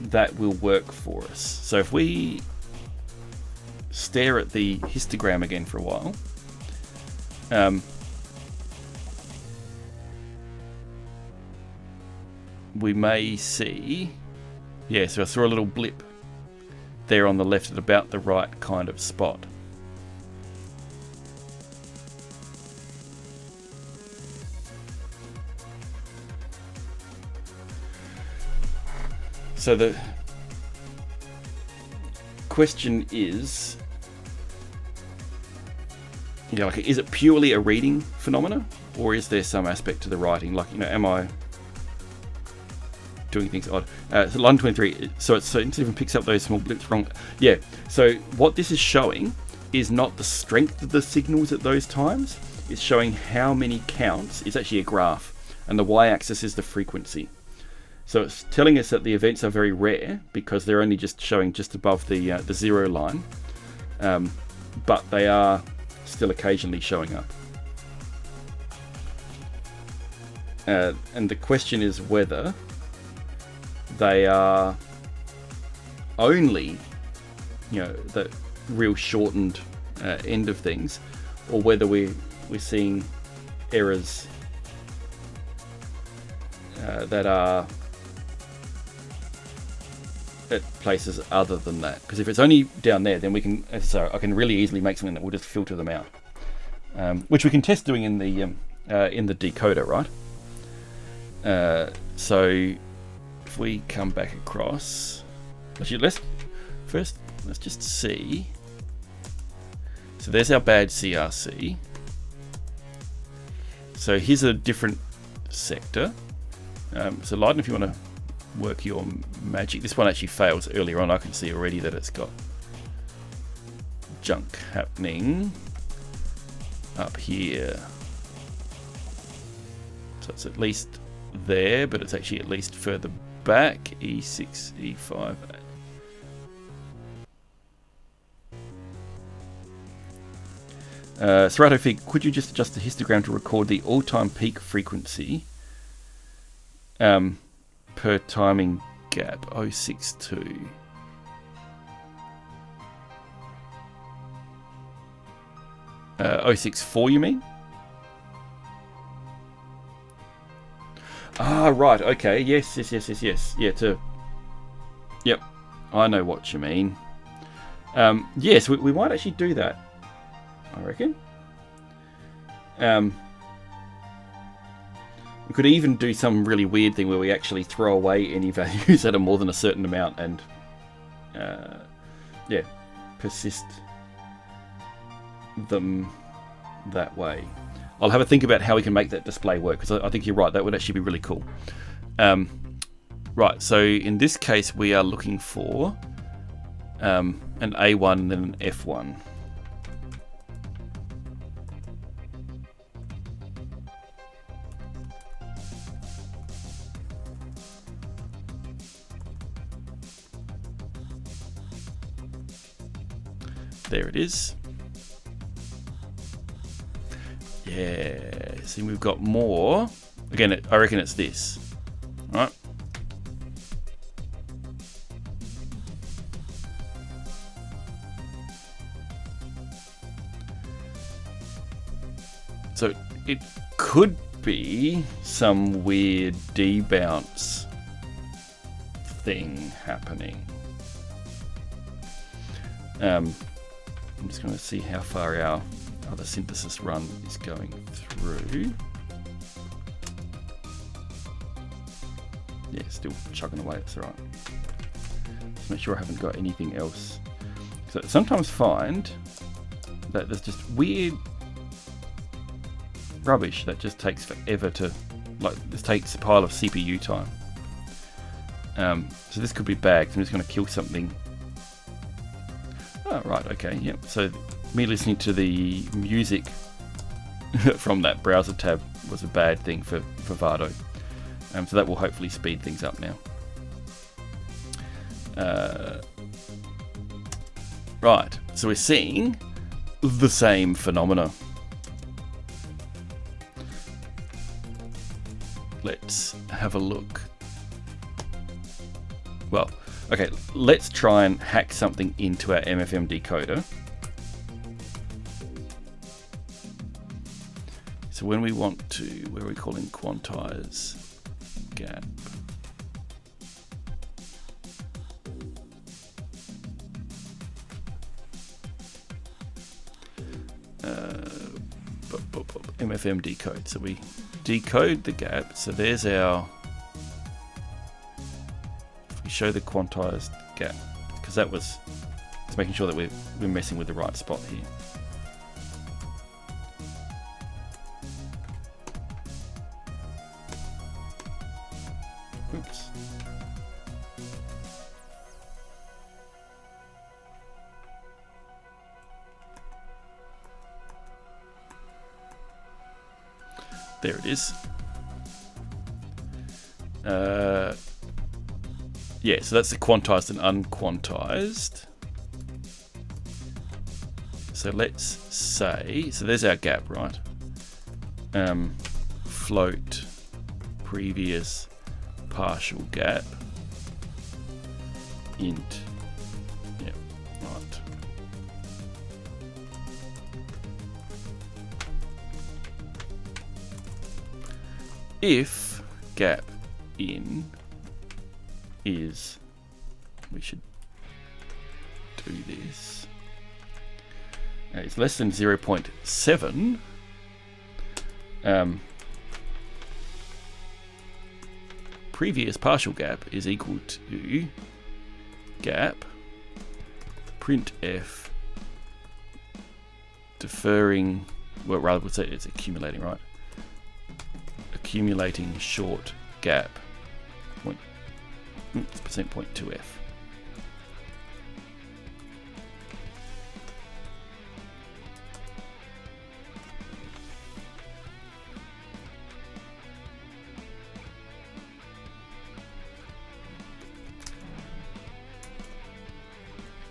that will work for us. So if we stare at the histogram again for a while, we may see, yeah, so I saw a little blip there on the left at about the right kind of spot. So the question is, you know, like, is it purely a reading phenomena, or is there some aspect to the writing? Like, you know, am I doing things odd? So line 23, so it even picks up those small blips wrong. Yeah, so what this is showing is not the strength of the signals at those times. It's showing how many counts. It's actually a graph, and the y-axis is the frequency. So it's telling us that the events are very rare because they're only just showing just above the zero line, but they are still occasionally showing up. And the question is whether they are only, you know, the real shortened end of things, or whether we're seeing errors that are at places other than that. Because if it's only down there, then we can, so I can really easily make something that will just filter them out, which we can test doing in the decoder, right? So if we come back across, actually let's just see. So there's our bad CRC. So here's a different sector. So Leiden, if you want to work your magic. This one actually fails earlier on. I can see already that it's got junk happening up here. So it's at least there, but it's actually at least further back. E6, E5. Serato Fig, could you just adjust the histogram to record the all-time peak frequency per timing gap? 062. Uh, 064, you mean? Ah, right, okay, yes. Yeah, yep, I know what you mean. Yes, we might actually do that, I reckon. We could even do some really weird thing where we actually throw away any values that are more than a certain amount and yeah, persist them that way. I'll have a think about how we can make that display work, because I think you're right, that would actually be really cool. Right, so in this case we are looking for an A1 and then an F1. There it is. Yeah, see, we've got more. Again, I reckon it's this. All right. So it could be some weird debounce thing happening. I'm just going to see how far our other synthesis run is going through. Yeah, still chugging away, that's alright. Just make sure I haven't got anything else. So I sometimes find that there's just weird rubbish that just takes forever to, like, this takes a pile of CPU time. So this could be bad, 'cause I'm just going to kill something. Oh, right, okay, yep. So me listening to the music from that browser tab was a bad thing for Vado. So that will hopefully speed things up now. Right, so we're seeing the same phenomena. Let's have a look. Well, okay, let's try and hack something into our MFM decoder. So when we want to, where are we calling quantize gap? MFM decode. So we decode the gap. So there's our, if we show the quantized gap, because that was, it's making sure that we're messing with the right spot here. Oops. There it is. Yeah, so that's the quantized and unquantized. So let's say, so there's our gap, right? Float previous partial gap int. Yeah, right. If gap in is, we should do this, it's less than 0.7, previous partial gap is equal to gap printf deferring, well, rather would say it's accumulating, right? Accumulating short gap %.2f.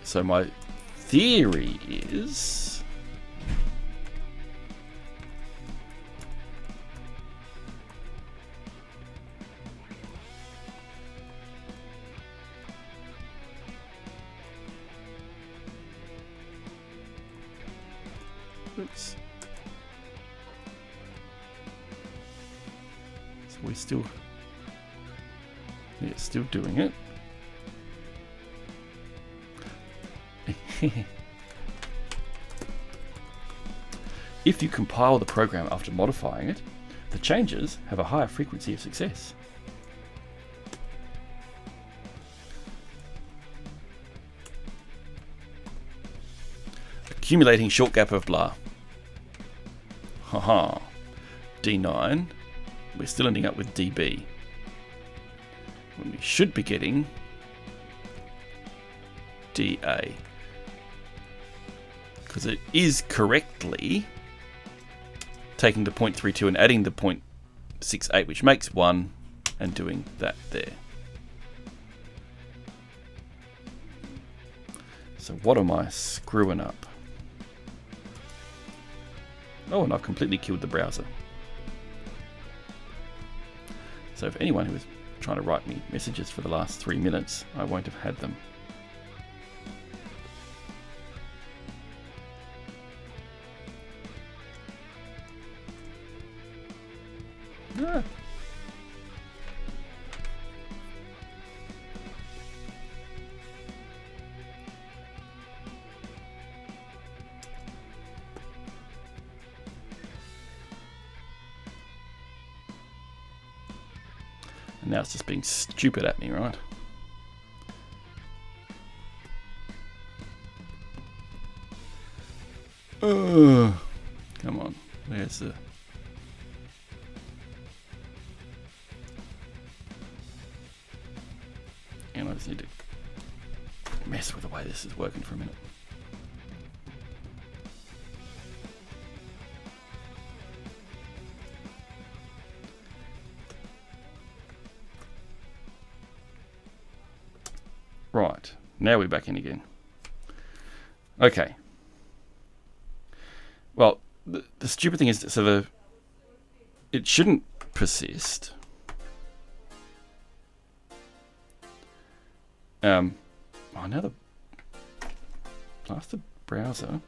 So my theory is oops. So we're still, yeah, still doing it. If you compile the program after modifying it, the changes have a higher frequency of success. Accumulating short gap of blah. Haha. D9. We're still ending up with DB. When we should be getting DA. Because it is correctly taking the 0.32 and adding the 0.68, which makes 1, and doing that there. So what am I screwing up? Oh, and I've completely killed the browser. So if anyone who was trying to write me messages for the last 3 minutes, I won't have had them. Ah. And now it's just being stupid at me, right? Come on, where's the... And I just need to mess with the way this is working for a minute. Right, now we're back in again. Okay. Well, the stupid thing is, so it shouldn't persist. Oh, now the browser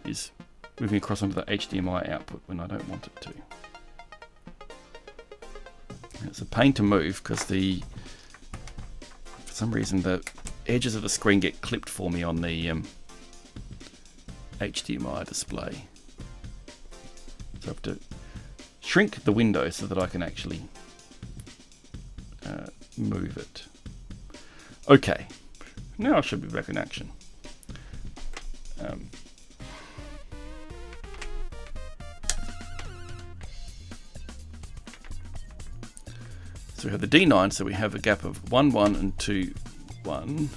is moving across onto the HDMI output when I don't want it to. It's a pain to move because for some reason the edges of the screen get clipped for me on the HDMI display. So I have to shrink the window so that I can actually move it. Okay, now I should be back in action. So we have the D9, so we have a gap of 1, 1 and 2, 1.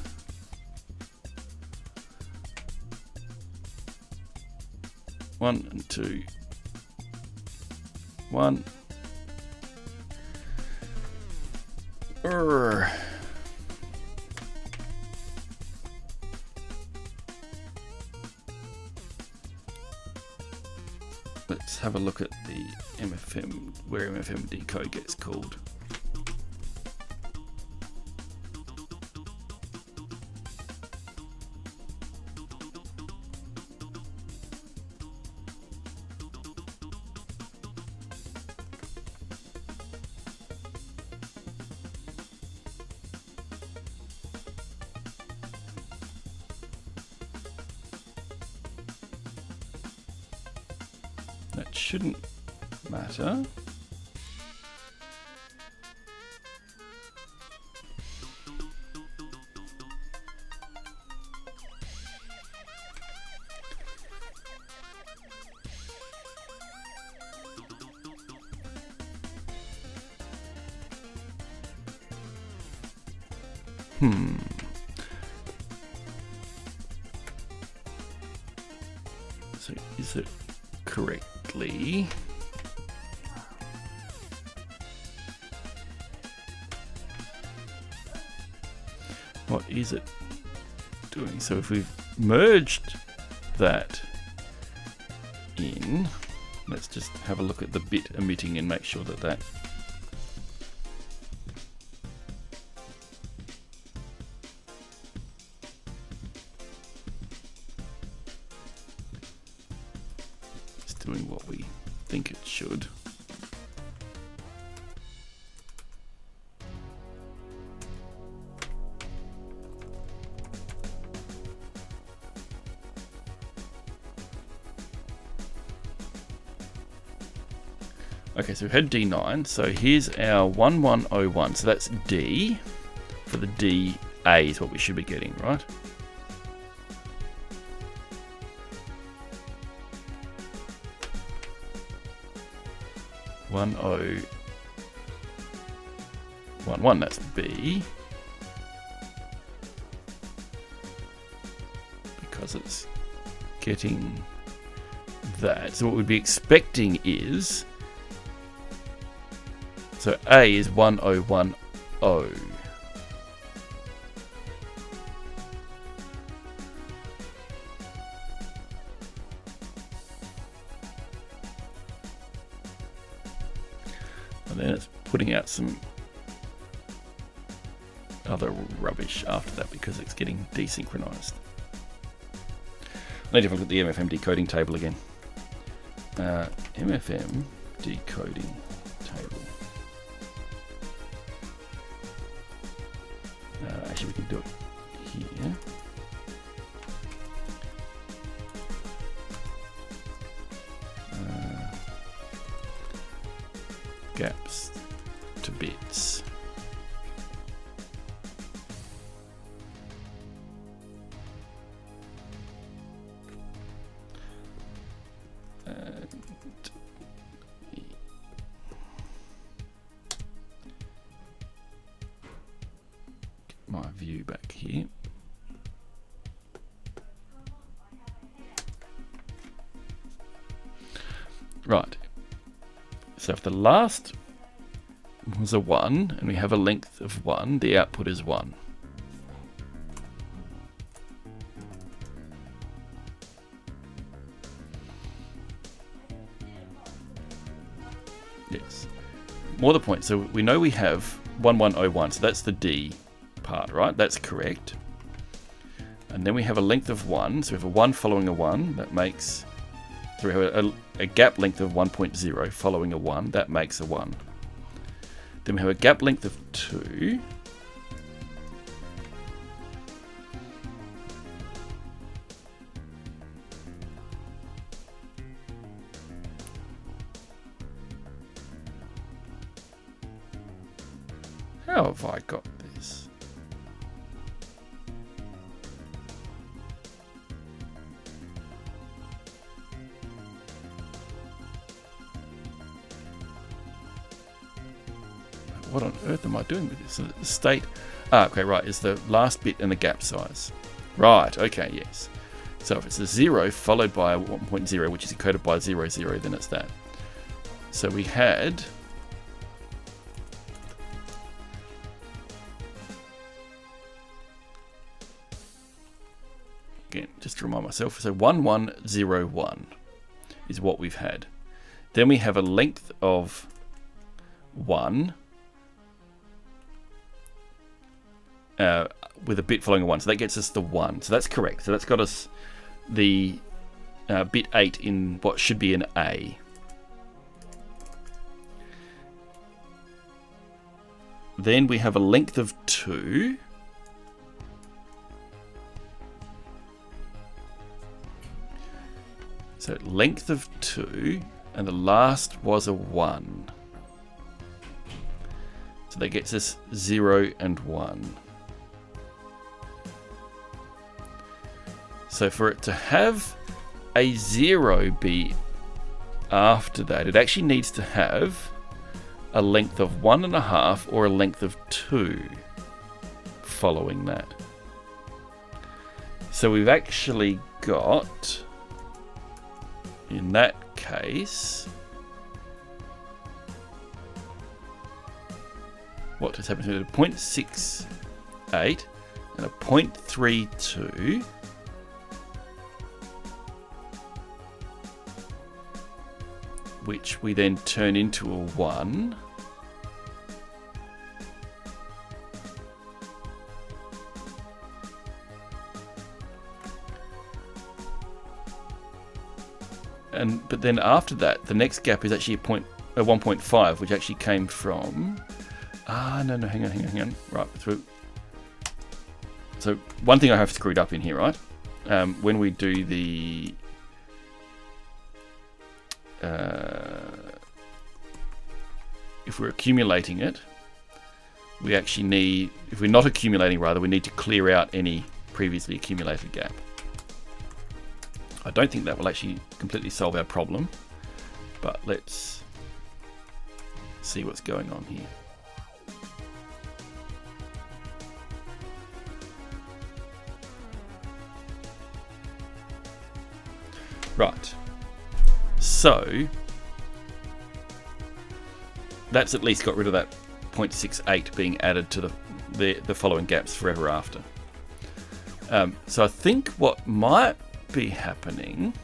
One and 2, 1. Let's have a look at the MFM, where MFM decode gets called. That shouldn't matter. So is it correctly? What is it doing? So if we've merged that in, let's just have a look at the bit emitting and make sure that that is doing what we think it should. Okay, so we've had D9, so here's our 1101, so that's D, for the DA is what we should be getting, right? One oh 11, that's B, because it's getting that. So what we'd be expecting is, so A is 1010. And then it's putting out some other rubbish after that because it's getting desynchronized. I need to look at the MFM decoding table again. MFM decoding. table. Actually, we can do it here. Gaps to bits. And get my view back here. Right. So if the last was a 1 and we have a length of 1, the output is 1. Yes. More the point. So we know we have 1101, so that's the D part, right? That's correct. And then we have a length of 1, so we have a 1 following a 1, that makes... So we have a gap length of 1.0 following a 1, that makes a 1. Then we have a gap length of 2. How have I got this? What on earth am I doing with this? So the state, okay, right, is the last bit and the gap size. Right, okay, yes. So if it's a 0 followed by a 1.0, which is encoded by 0, 0, then it's that. So we had... Again, just to remind myself, so 1101 is what we've had. Then we have a length of 1 with a bit following a 1. So that gets us the 1. So that's correct. So that's got us the bit 8 in what should be an A. Then we have a length of 2. So length of 2, and the last was a 1. So that gets us 0 and 1. So for it to have a 0 be after that, it actually needs to have a length of 1.5 or a length of 2 following that. So we've actually got... In that case, what has happened to it? A 0.68 and a 0.32, which we then turn into a 1. But then after that, the next gap is actually a 1.5, which actually came from... no, hang on. Right, through. So one thing I have screwed up in here, right? When we do the... if we're accumulating it, we actually need... If we're not accumulating, rather, we need to clear out any previously accumulated gap. I don't think that will actually completely solve our problem, but let's see what's going on here. Right, so that's at least got rid of that 0.68 being added to the following gaps forever after. So I think what might be happening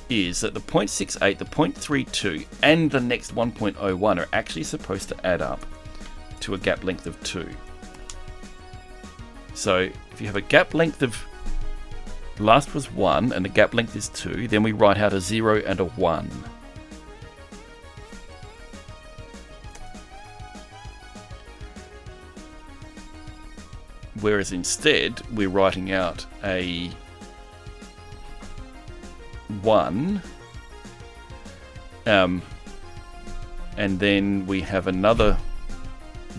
is that the 0.68, the 0.32, and the next 1.01 are actually supposed to add up to a gap length of 2. So if you have a gap length of, last was 1 and the gap length is 2, then we write out a 0 and a 1. Whereas instead, we're writing out a 1, and then we have another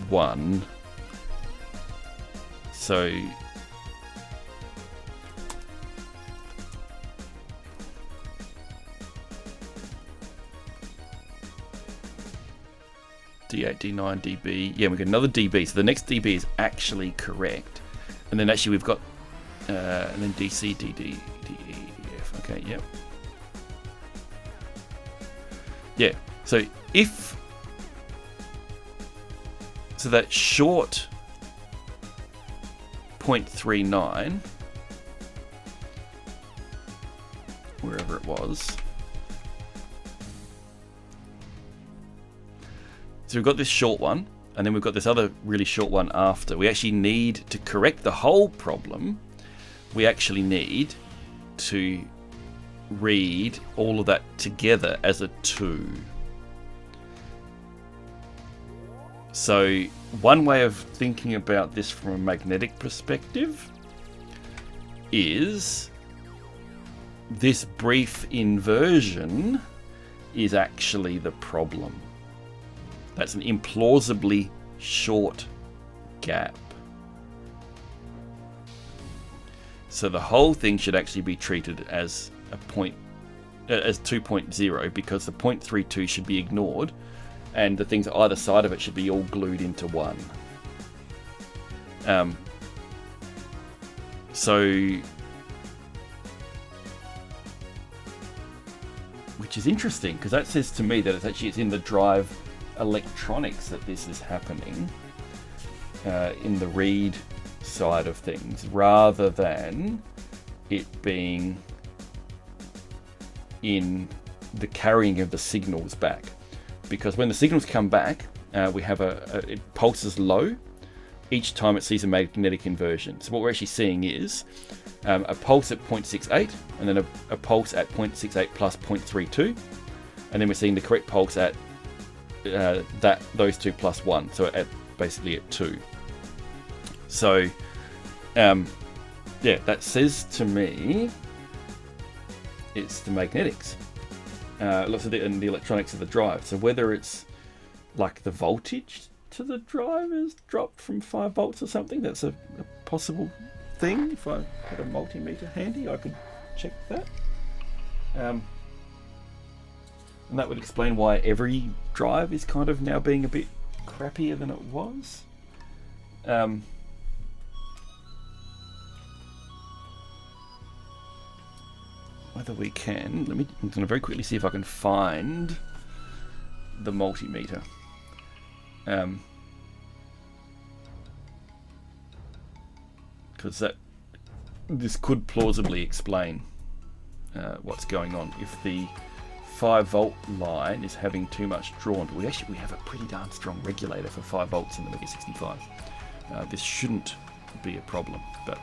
1. So D8, D9, DB. Yeah, we got another DB. So the next DB is actually correct. And then actually we've got, and then DC, DD, DE, DF. Okay, yep. Yeah, so so that short 0.39, wherever it was. So we've got this short one, and then we've got this other really short one after. We actually need to correct the whole problem. We actually need to read all of that together as a 2. So one way of thinking about this from a magnetic perspective is this brief inversion is actually the problem. That's an implausibly short gap. So the whole thing should actually be treated as a point, as 2.0, because the 0.32 should be ignored, and the things either side of it should be all glued into 1. Which is interesting, because that says to me that it's in the drive electronics that this is happening, in the read side of things, rather than it being in the carrying of the signals back. Because when the signals come back, we have it pulses low each time it sees a magnetic inversion. So what we're actually seeing is a pulse at 0.68, and then a pulse at 0.68 plus 0.32, and then we're seeing the correct pulse at those two plus 1, so basically at 2. So yeah, that says to me it's the magnetics, lots of the electronics of the drive. So whether it's like the voltage to the drive is dropped from 5 volts or something, that's a possible thing. If I had a multimeter handy, I could check that. And that would explain why every drive is kind of now being a bit crappier than it was. Whether we can, I'm going to very quickly see if I can find the multimeter. Because this could plausibly explain what's going on. If the 5-volt line is having too much drawn, but we have a pretty darn strong regulator for 5 volts in the MEGA65. This shouldn't be a problem, but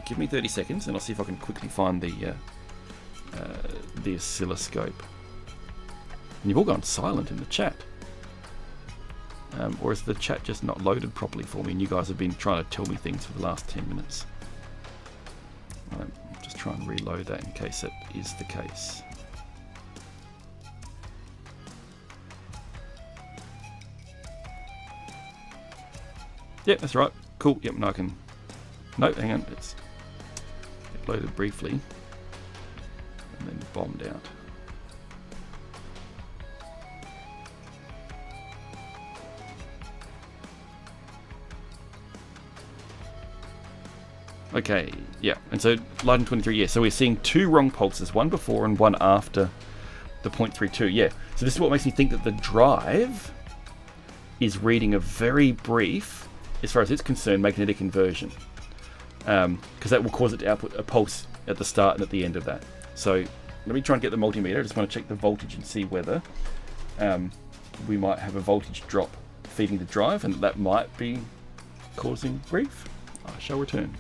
give me 30 seconds and I'll see if I can quickly find the oscilloscope. And you've all gone silent in the chat. Or is the chat just not loaded properly for me and you guys have been trying to tell me things for the last 10 minutes? I'll just try and reload that in case that is the case. Yep, that's right. Cool. Yep, no, I can... No, hang on. It's loaded briefly and then bombed out. Okay, yeah, and so line 23, yeah, so we're seeing 2 wrong pulses, one before and one after the 0.32, yeah. So this is what makes me think that the drive is reading a very brief, as far as it's concerned, magnetic inversion. Because that will cause it to output a pulse at the start and at the end of that. So let me try and get the multimeter. I just want to check the voltage and see whether we might have a voltage drop feeding the drive, and that might be causing grief. I shall return.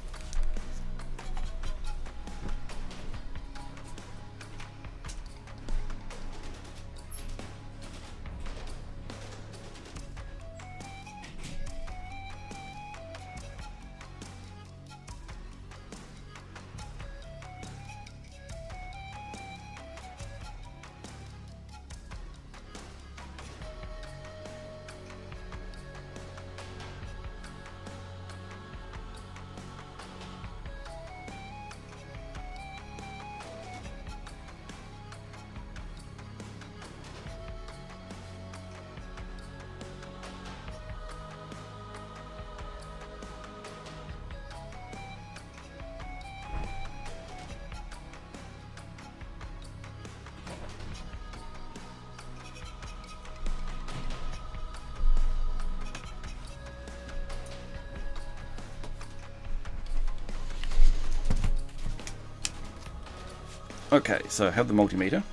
Okay, so I have the multimeter.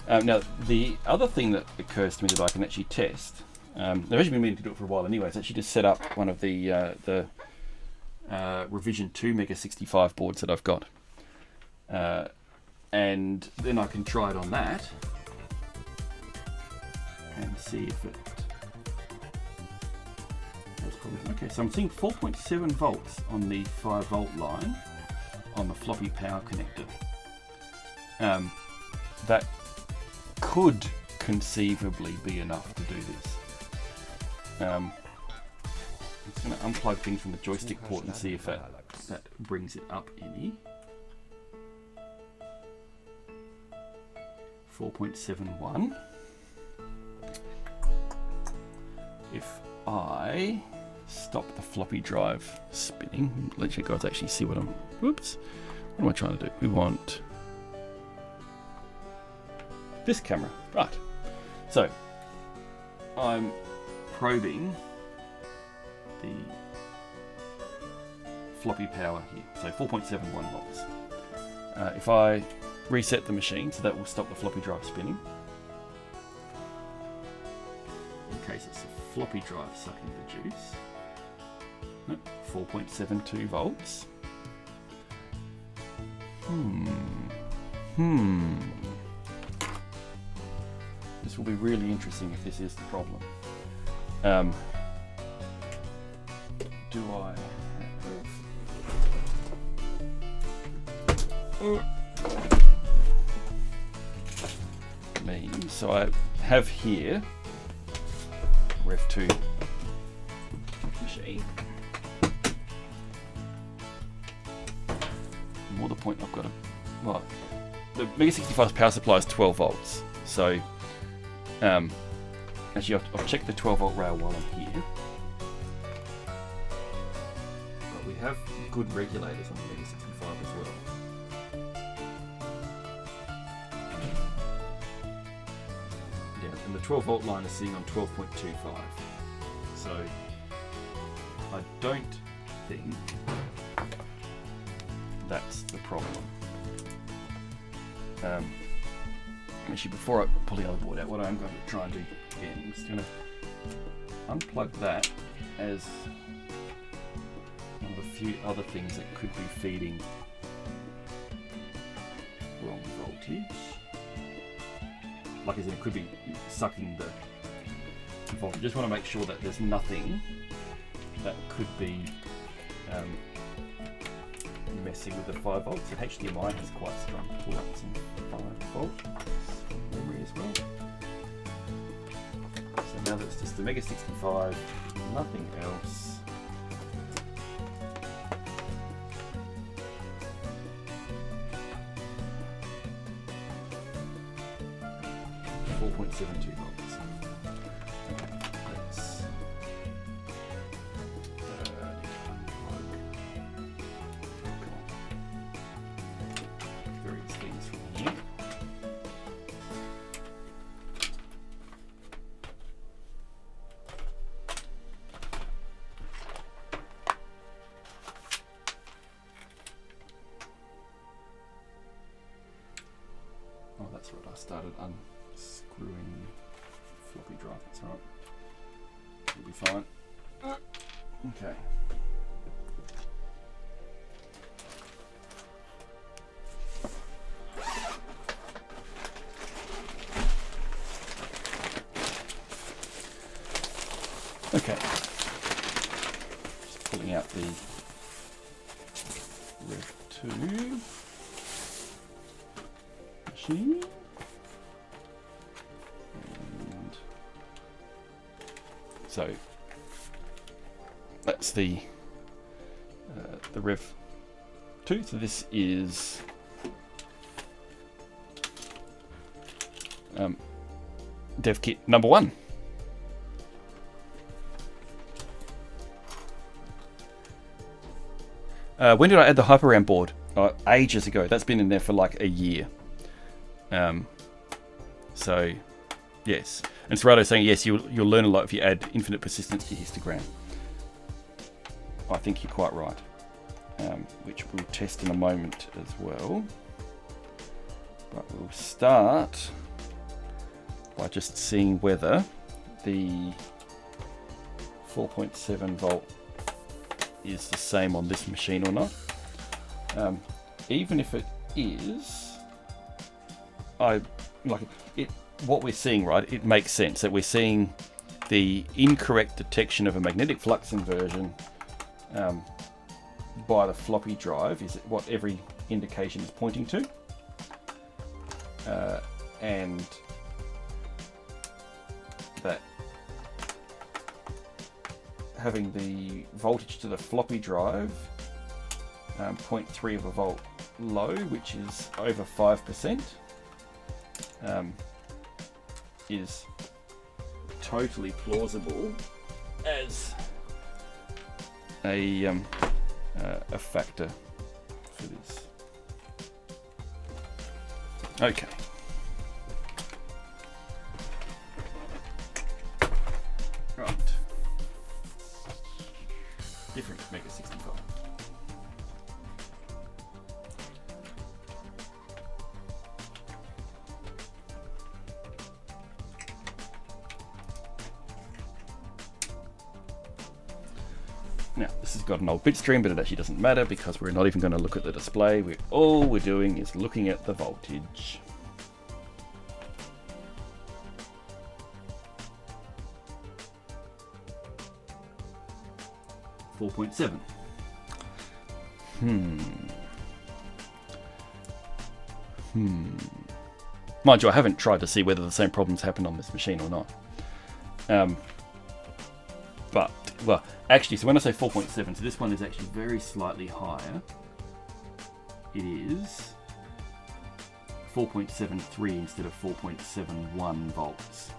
Now, the other thing that occurs to me that I can actually test, I've actually been meaning to do it for a while anyway, is actually just set up one of the revision 2 MEGA65 boards that I've got. And then I can try it on that and see if it has problems. Okay, so I'm seeing 4.7 volts on the 5 volt line on the floppy power connector. That could conceivably be enough to do this. I'm just going to unplug things from the joystick port and see if that brings it up any. 4.71. If I stop the floppy drive spinning, let you guys actually see what I'm. Whoops! What am I trying to do? We want this camera, right? So I'm probing the floppy power here, so 4.71 volts. If I reset the machine, so that will stop the floppy drive spinning. In case it's a floppy drive sucking the juice. Nope, 4.72 volts. This will be really interesting if this is the problem. Do I have... So I have here Rev 2 machine. More the point I've got to... Well, the MEGA65's power supply is 12 volts. So, actually I've checked the 12 volt rail while I'm here. But we have good regulators on the MEGA65 as well. Yeah, and the 12 volt line is sitting on 12.25. So, I don't think that's the problem. Actually, before I pull the other board out, what I'm going to try and do again, I'm just going to unplug that as one of a few other things that could be feeding wrong voltage. Like as in it could be sucking the voltage. Just want to make sure that there's nothing that could be messing with the 5 volts. The HDMI has quite strong pull-ups in 5 volts memory as well. So now that's just the MEGA65, nothing else. .72 volts. Okay, let's various things from here. Oh, that's what I started unscrewing floppy drive. That's alright. It'll be fine. Okay. Okay. Just pulling out the Rev 2 machine. So that's the Rev 2. So this is dev kit number 1. When did I add the HyperRAM board? Ages ago. That's been in there for like a year. So yes. And Serrato's saying, yes, you'll learn a lot if you add infinite persistence to your histogram. I think you're quite right, which we'll test in a moment as well. But we'll start by just seeing whether the 4.7 volt is the same on this machine or not. Even if it is, what we're seeing, right, it makes sense that we're seeing the incorrect detection of a magnetic flux inversion by the floppy drive is what every indication is pointing to. And that having the voltage to the floppy drive 0.3 of a volt low, which is over 5%, is totally plausible as a factor for this. Okay. Right. Different MEGA65. Now, this has got an old bit stream, but it actually doesn't matter because we're not even going to look at the display. All we're doing is looking at the voltage. .7. Mind you, I haven't tried to see whether the same problems happen on this machine or not. But, well, actually, so when I say 4.7, so this one is actually very slightly higher. It is 4.73 instead of 4.71 volts.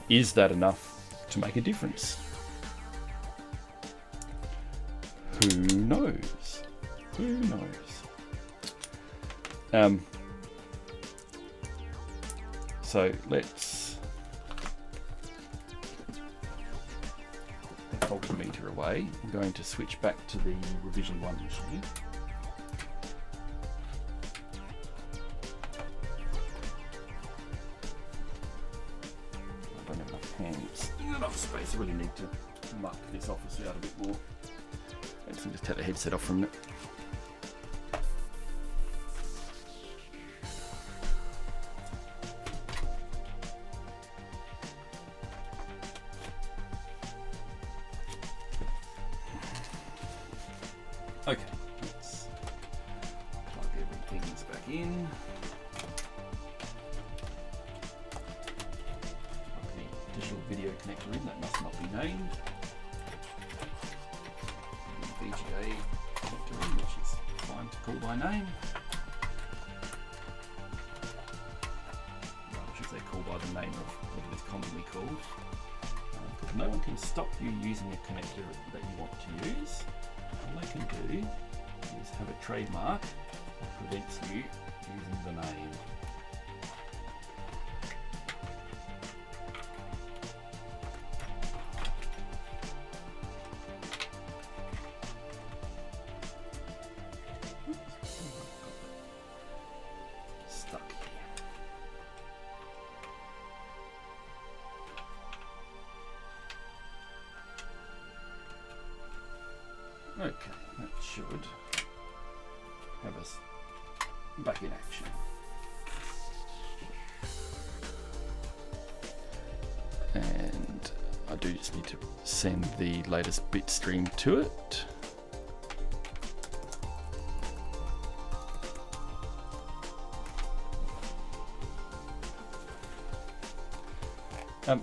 Is that enough to make a difference? Who knows? Who knows? So let's put the voltmeter away. I'm going to switch back to the revision 1 machine. I don't have enough hands, enough space. I really need to muck this office out a bit more. Let's just take the headset off from it. Okay, let's plug everything back in. Plug the digital video connector in, that must not be named. VGA connector in, which is fine to call by name. Well, I should say call by the name of what it is commonly called. Because no one can stop you using a connector that you want to use. All they can do is have a trademark that prevents you using the name. Stuck here. Okay, that should have us back in action. And I do just need to send the latest bit stream to it.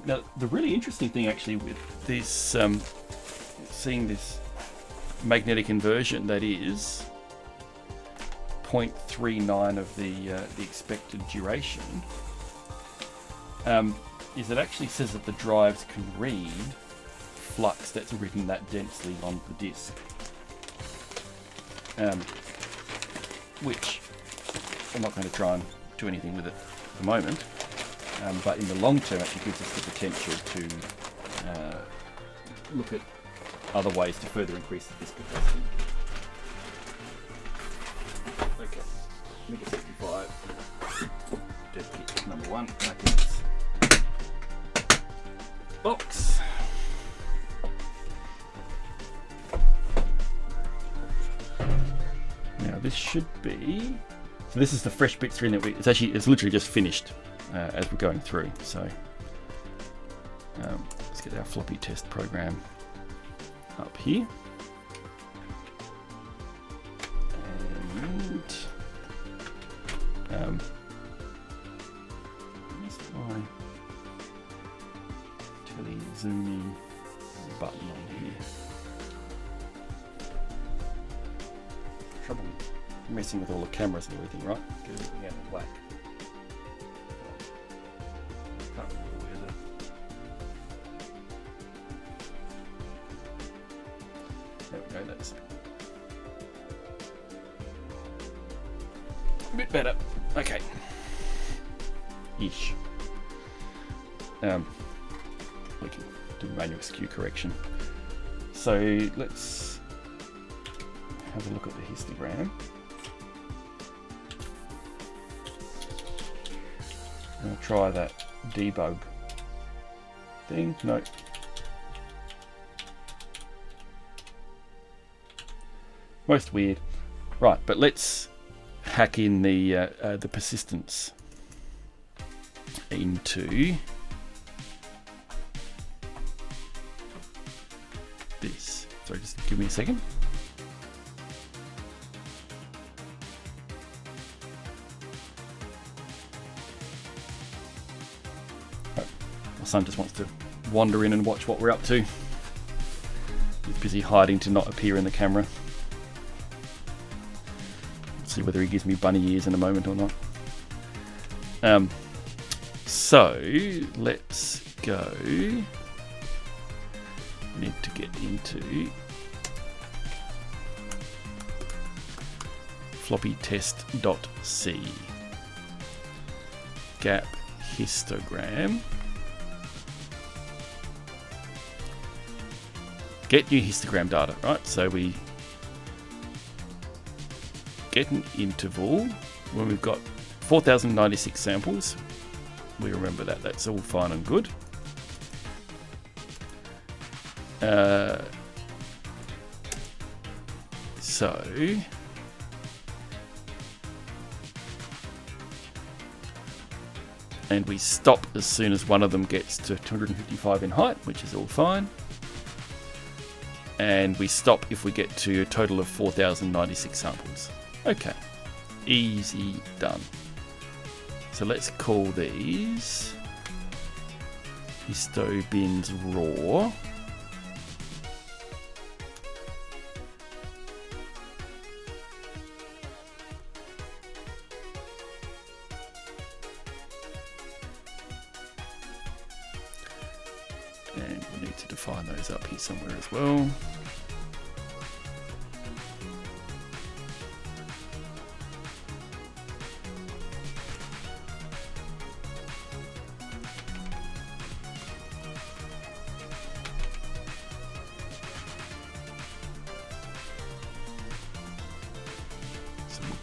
Now, the really interesting thing actually with this, seeing this magnetic inversion that is 0.39 of the expected duration, is it actually says that the drives can read flux that's written that densely on the disk, which I'm not going to try and do anything with it at the moment, but in the long term actually gives us the potential to look at other ways to further increase the disk capacity. Okay, MEGA65. number one back in this box. Now this should be, so this is the fresh bit screen that it's literally just finished as we're going through. So let's get our floppy test program up here. And where's my tele zoomy button on here? Trouble messing with all the cameras and everything, right? Get everything out of whack. Can't remember where there we go, that's a bit better. Okay. Ish. We can do manual skew correction. So let's have a look at the histogram. I'll try that debug thing. No. Most weird. Right, but let's hack in the persistence into this. Sorry, just give me a second. My son just wants to wander in and watch what we're up to. He's busy hiding to not appear in the camera. See whether he gives me bunny ears in a moment or not. So let's go. Need to get into floppy test.c. Gap histogram. Get new histogram data, right? So we get an interval when we've got 4,096 samples. We remember that, that's all fine and good. And we stop as soon as one of them gets to 255 in height, which is all fine. And we stop if we get to a total of 4,096 samples. Okay, easy done. So let's call these histo bins raw. And we need to define those up here somewhere as well.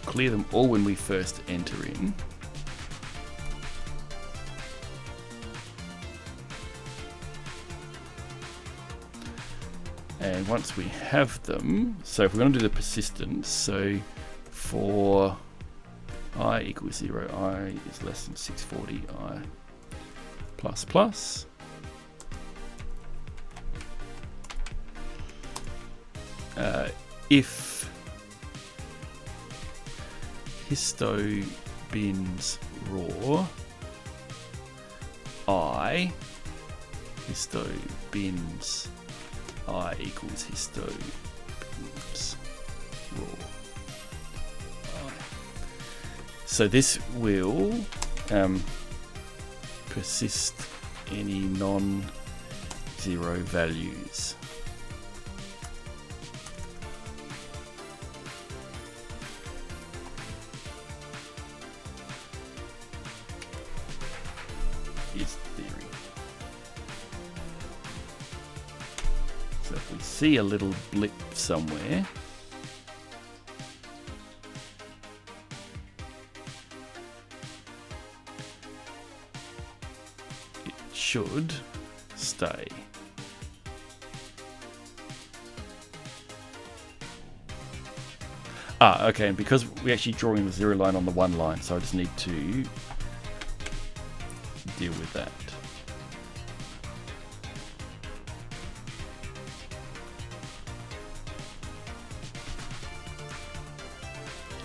Clear them all when we first enter in. And once we have them, so if we're going to do the persistence, so for I equals 0, I is less than 640, I plus plus. If histo bins raw, I histo bins I equals histo bins raw I. So this will persist any non-zero values. Is theory. So if we see a little blip somewhere, should stay. Okay, and because we're actually drawing the 0 line on the 1 line, so I just need to deal with that.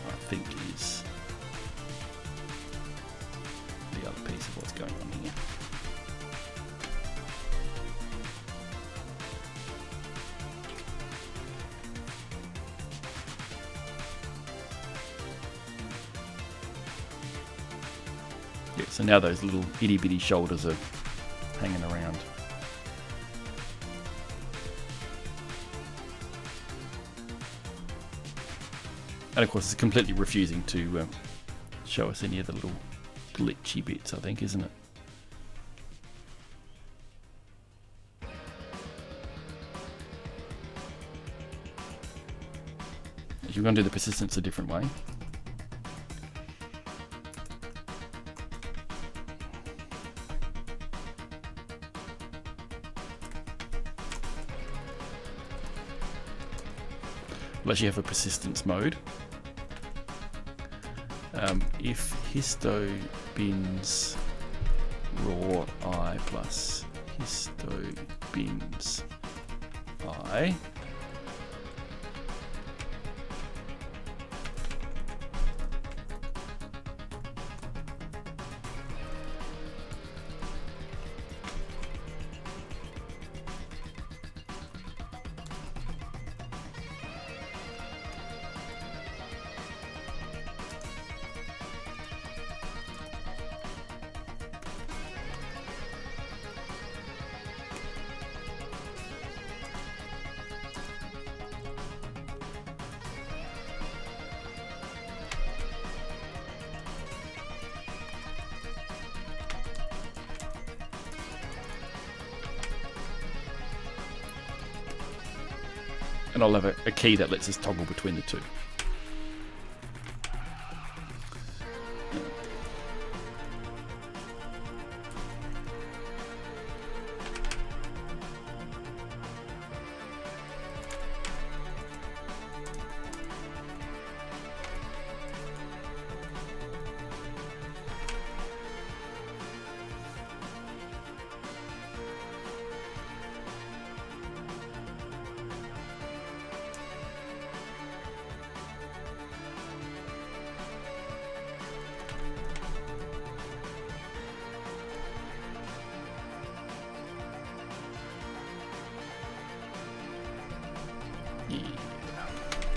I think is the other piece of what's going on here. Yeah, so now those little itty bitty shoulders are hanging around. And of course it's completely refusing to show us any of the little glitchy bits, I think, isn't it? You're going to do the persistence a different way. We'll actually have a persistence mode. If histo bins raw I plus histo bins I, and I'll have a key that lets us toggle between the two.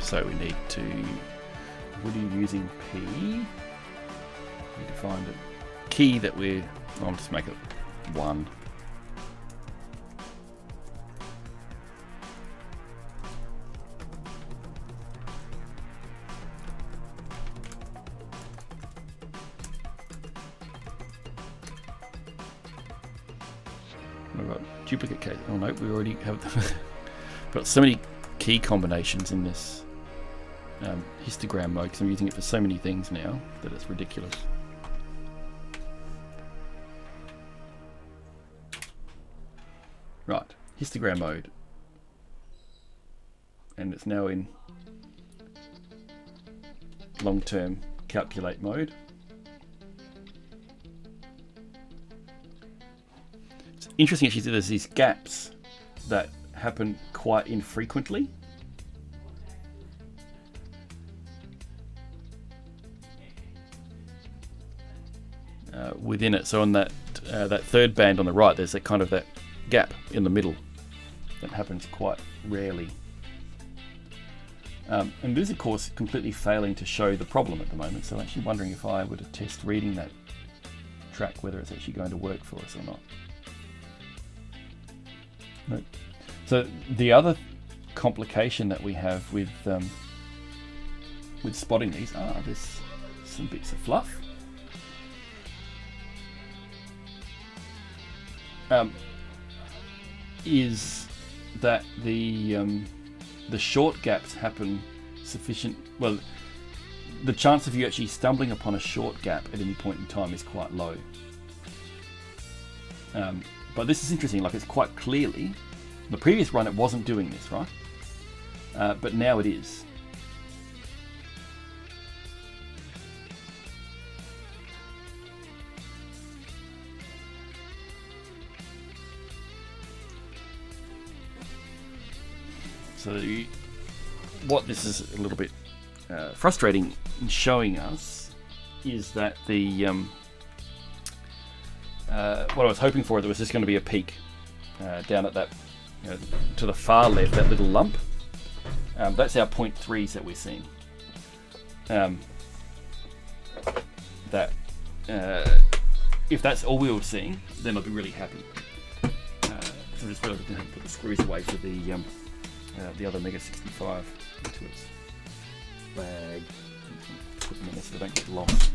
So we need to, what are you using P? We need to find a key that we're, I'll just make it 1. We've got duplicate case. Oh no, we already have got so many key combinations in this histogram mode because I'm using it for so many things now that it's ridiculous. Right, histogram mode, and it's now in long-term calculate mode. It's interesting actually that there's these gaps that happen quite infrequently. Within it, so on that that third band on the right, there's that kind of that gap in the middle that happens quite rarely. And it is, of course, completely failing to show the problem at the moment. So I'm actually wondering if I were to test reading that track, whether it's actually going to work for us or not. Nope. So the other complication that we have with spotting these, there's some bits of fluff. Is that the short gaps happen sufficient? Well, the chance of you actually stumbling upon a short gap at any point in time is quite low. But this is interesting, like it's quite clearly, the previous run it wasn't doing this, right? But now it is. So what this is a little bit frustrating in showing us is that the what I was hoping for, there was just going to be a peak down at that, to the far left, that little lump. That's our 0.3s that we're seeing. That if that's all we were seeing, then I'd be really happy. So just going to put the screws away for the other MEGA65 into its bag. Put them in there so they don't get lost.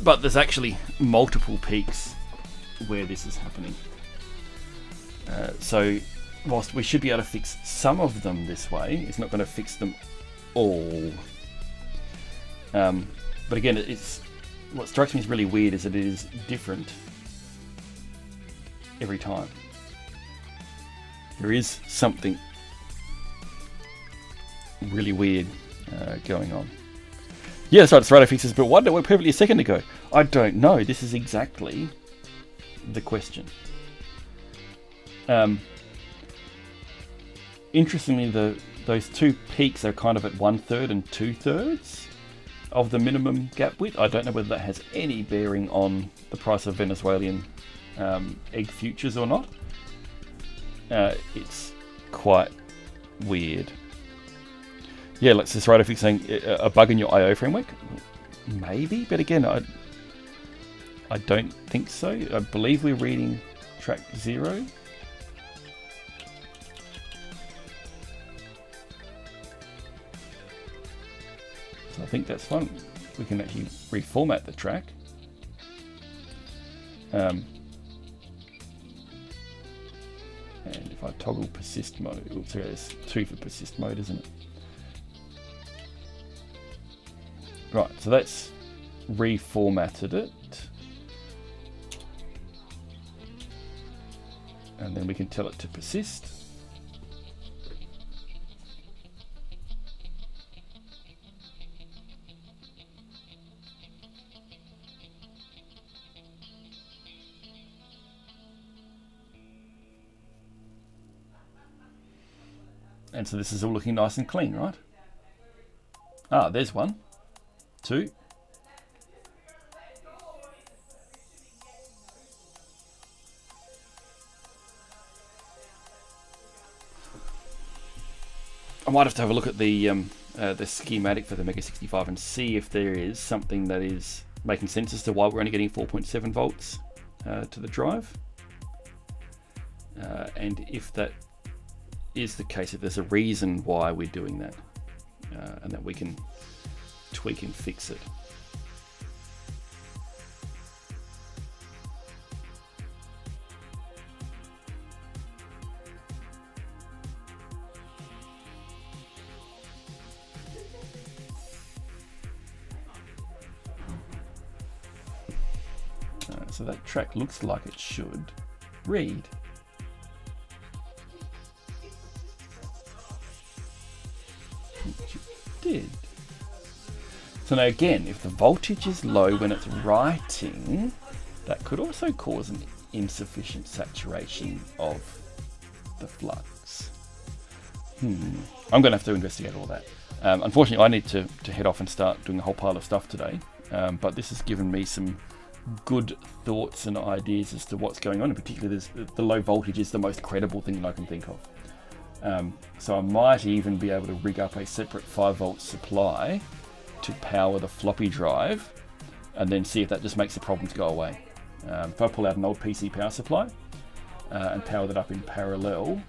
But there's actually multiple peaks where this is happening. So whilst we should be able to fix some of them this way, it's not going to fix them all. But again, it's what strikes me as really weird is that it is different every time. There is something really weird going on. Yeah, that's right, it's fixes, but why did it work perfectly a second ago? I don't know. This is exactly the question. Interestingly, those two peaks are kind of at 1/3 and 2/3 of the minimum gap width. I don't know whether that has any bearing on the price of Venezuelan egg futures or not. It's quite weird. Yeah, let's just write a fix saying a bug in your IO framework. Maybe, but again, I don't think so. I believe we're reading track 0. So I think that's fun. We can actually reformat the track. And if I toggle persist mode, oops, there's 2 for persist mode, isn't it? Right, so that's reformatted it. And then we can tell it to persist. And so this is all looking nice and clean, right? Ah, there's 1, 2. I might have to have a look at the schematic for the MEGA65 and see if there is something that is making sense as to why we're only getting 4.7 volts to the drive. And if that is the case, if there's a reason why we're doing that, and that we can tweak and fix it. So that track looks like it should read. Which it did. So now again, if the voltage is low when it's writing, that could also cause an insufficient saturation of the flux. I'm going to have to investigate all that. Unfortunately, I need to head off and start doing a whole pile of stuff today. But this has given me some good thoughts and ideas as to what's going on. In particular, the low voltage is the most credible thing that I can think of. So I might even be able to rig up a separate 5-volt supply to power the floppy drive, and then see if that just makes the problems go away. If I pull out an old PC power supply and power that up in parallel,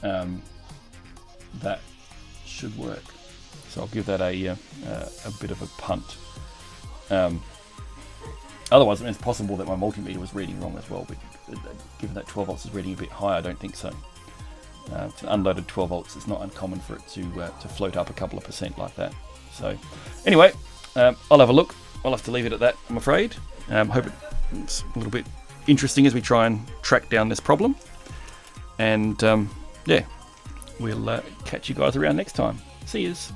that should work. So I'll give that a bit of a punt. Otherwise, it's possible that my multimeter was reading wrong as well, but given that 12 volts is reading a bit high, I don't think so. It's an unloaded 12 volts. It's not uncommon for it to float up a couple of percent like that. So anyway, I'll have a look. I'll have to leave it at that, I'm afraid. Hope it's a little bit interesting as we try and track down this problem. And yeah, we'll catch you guys around next time. See yous.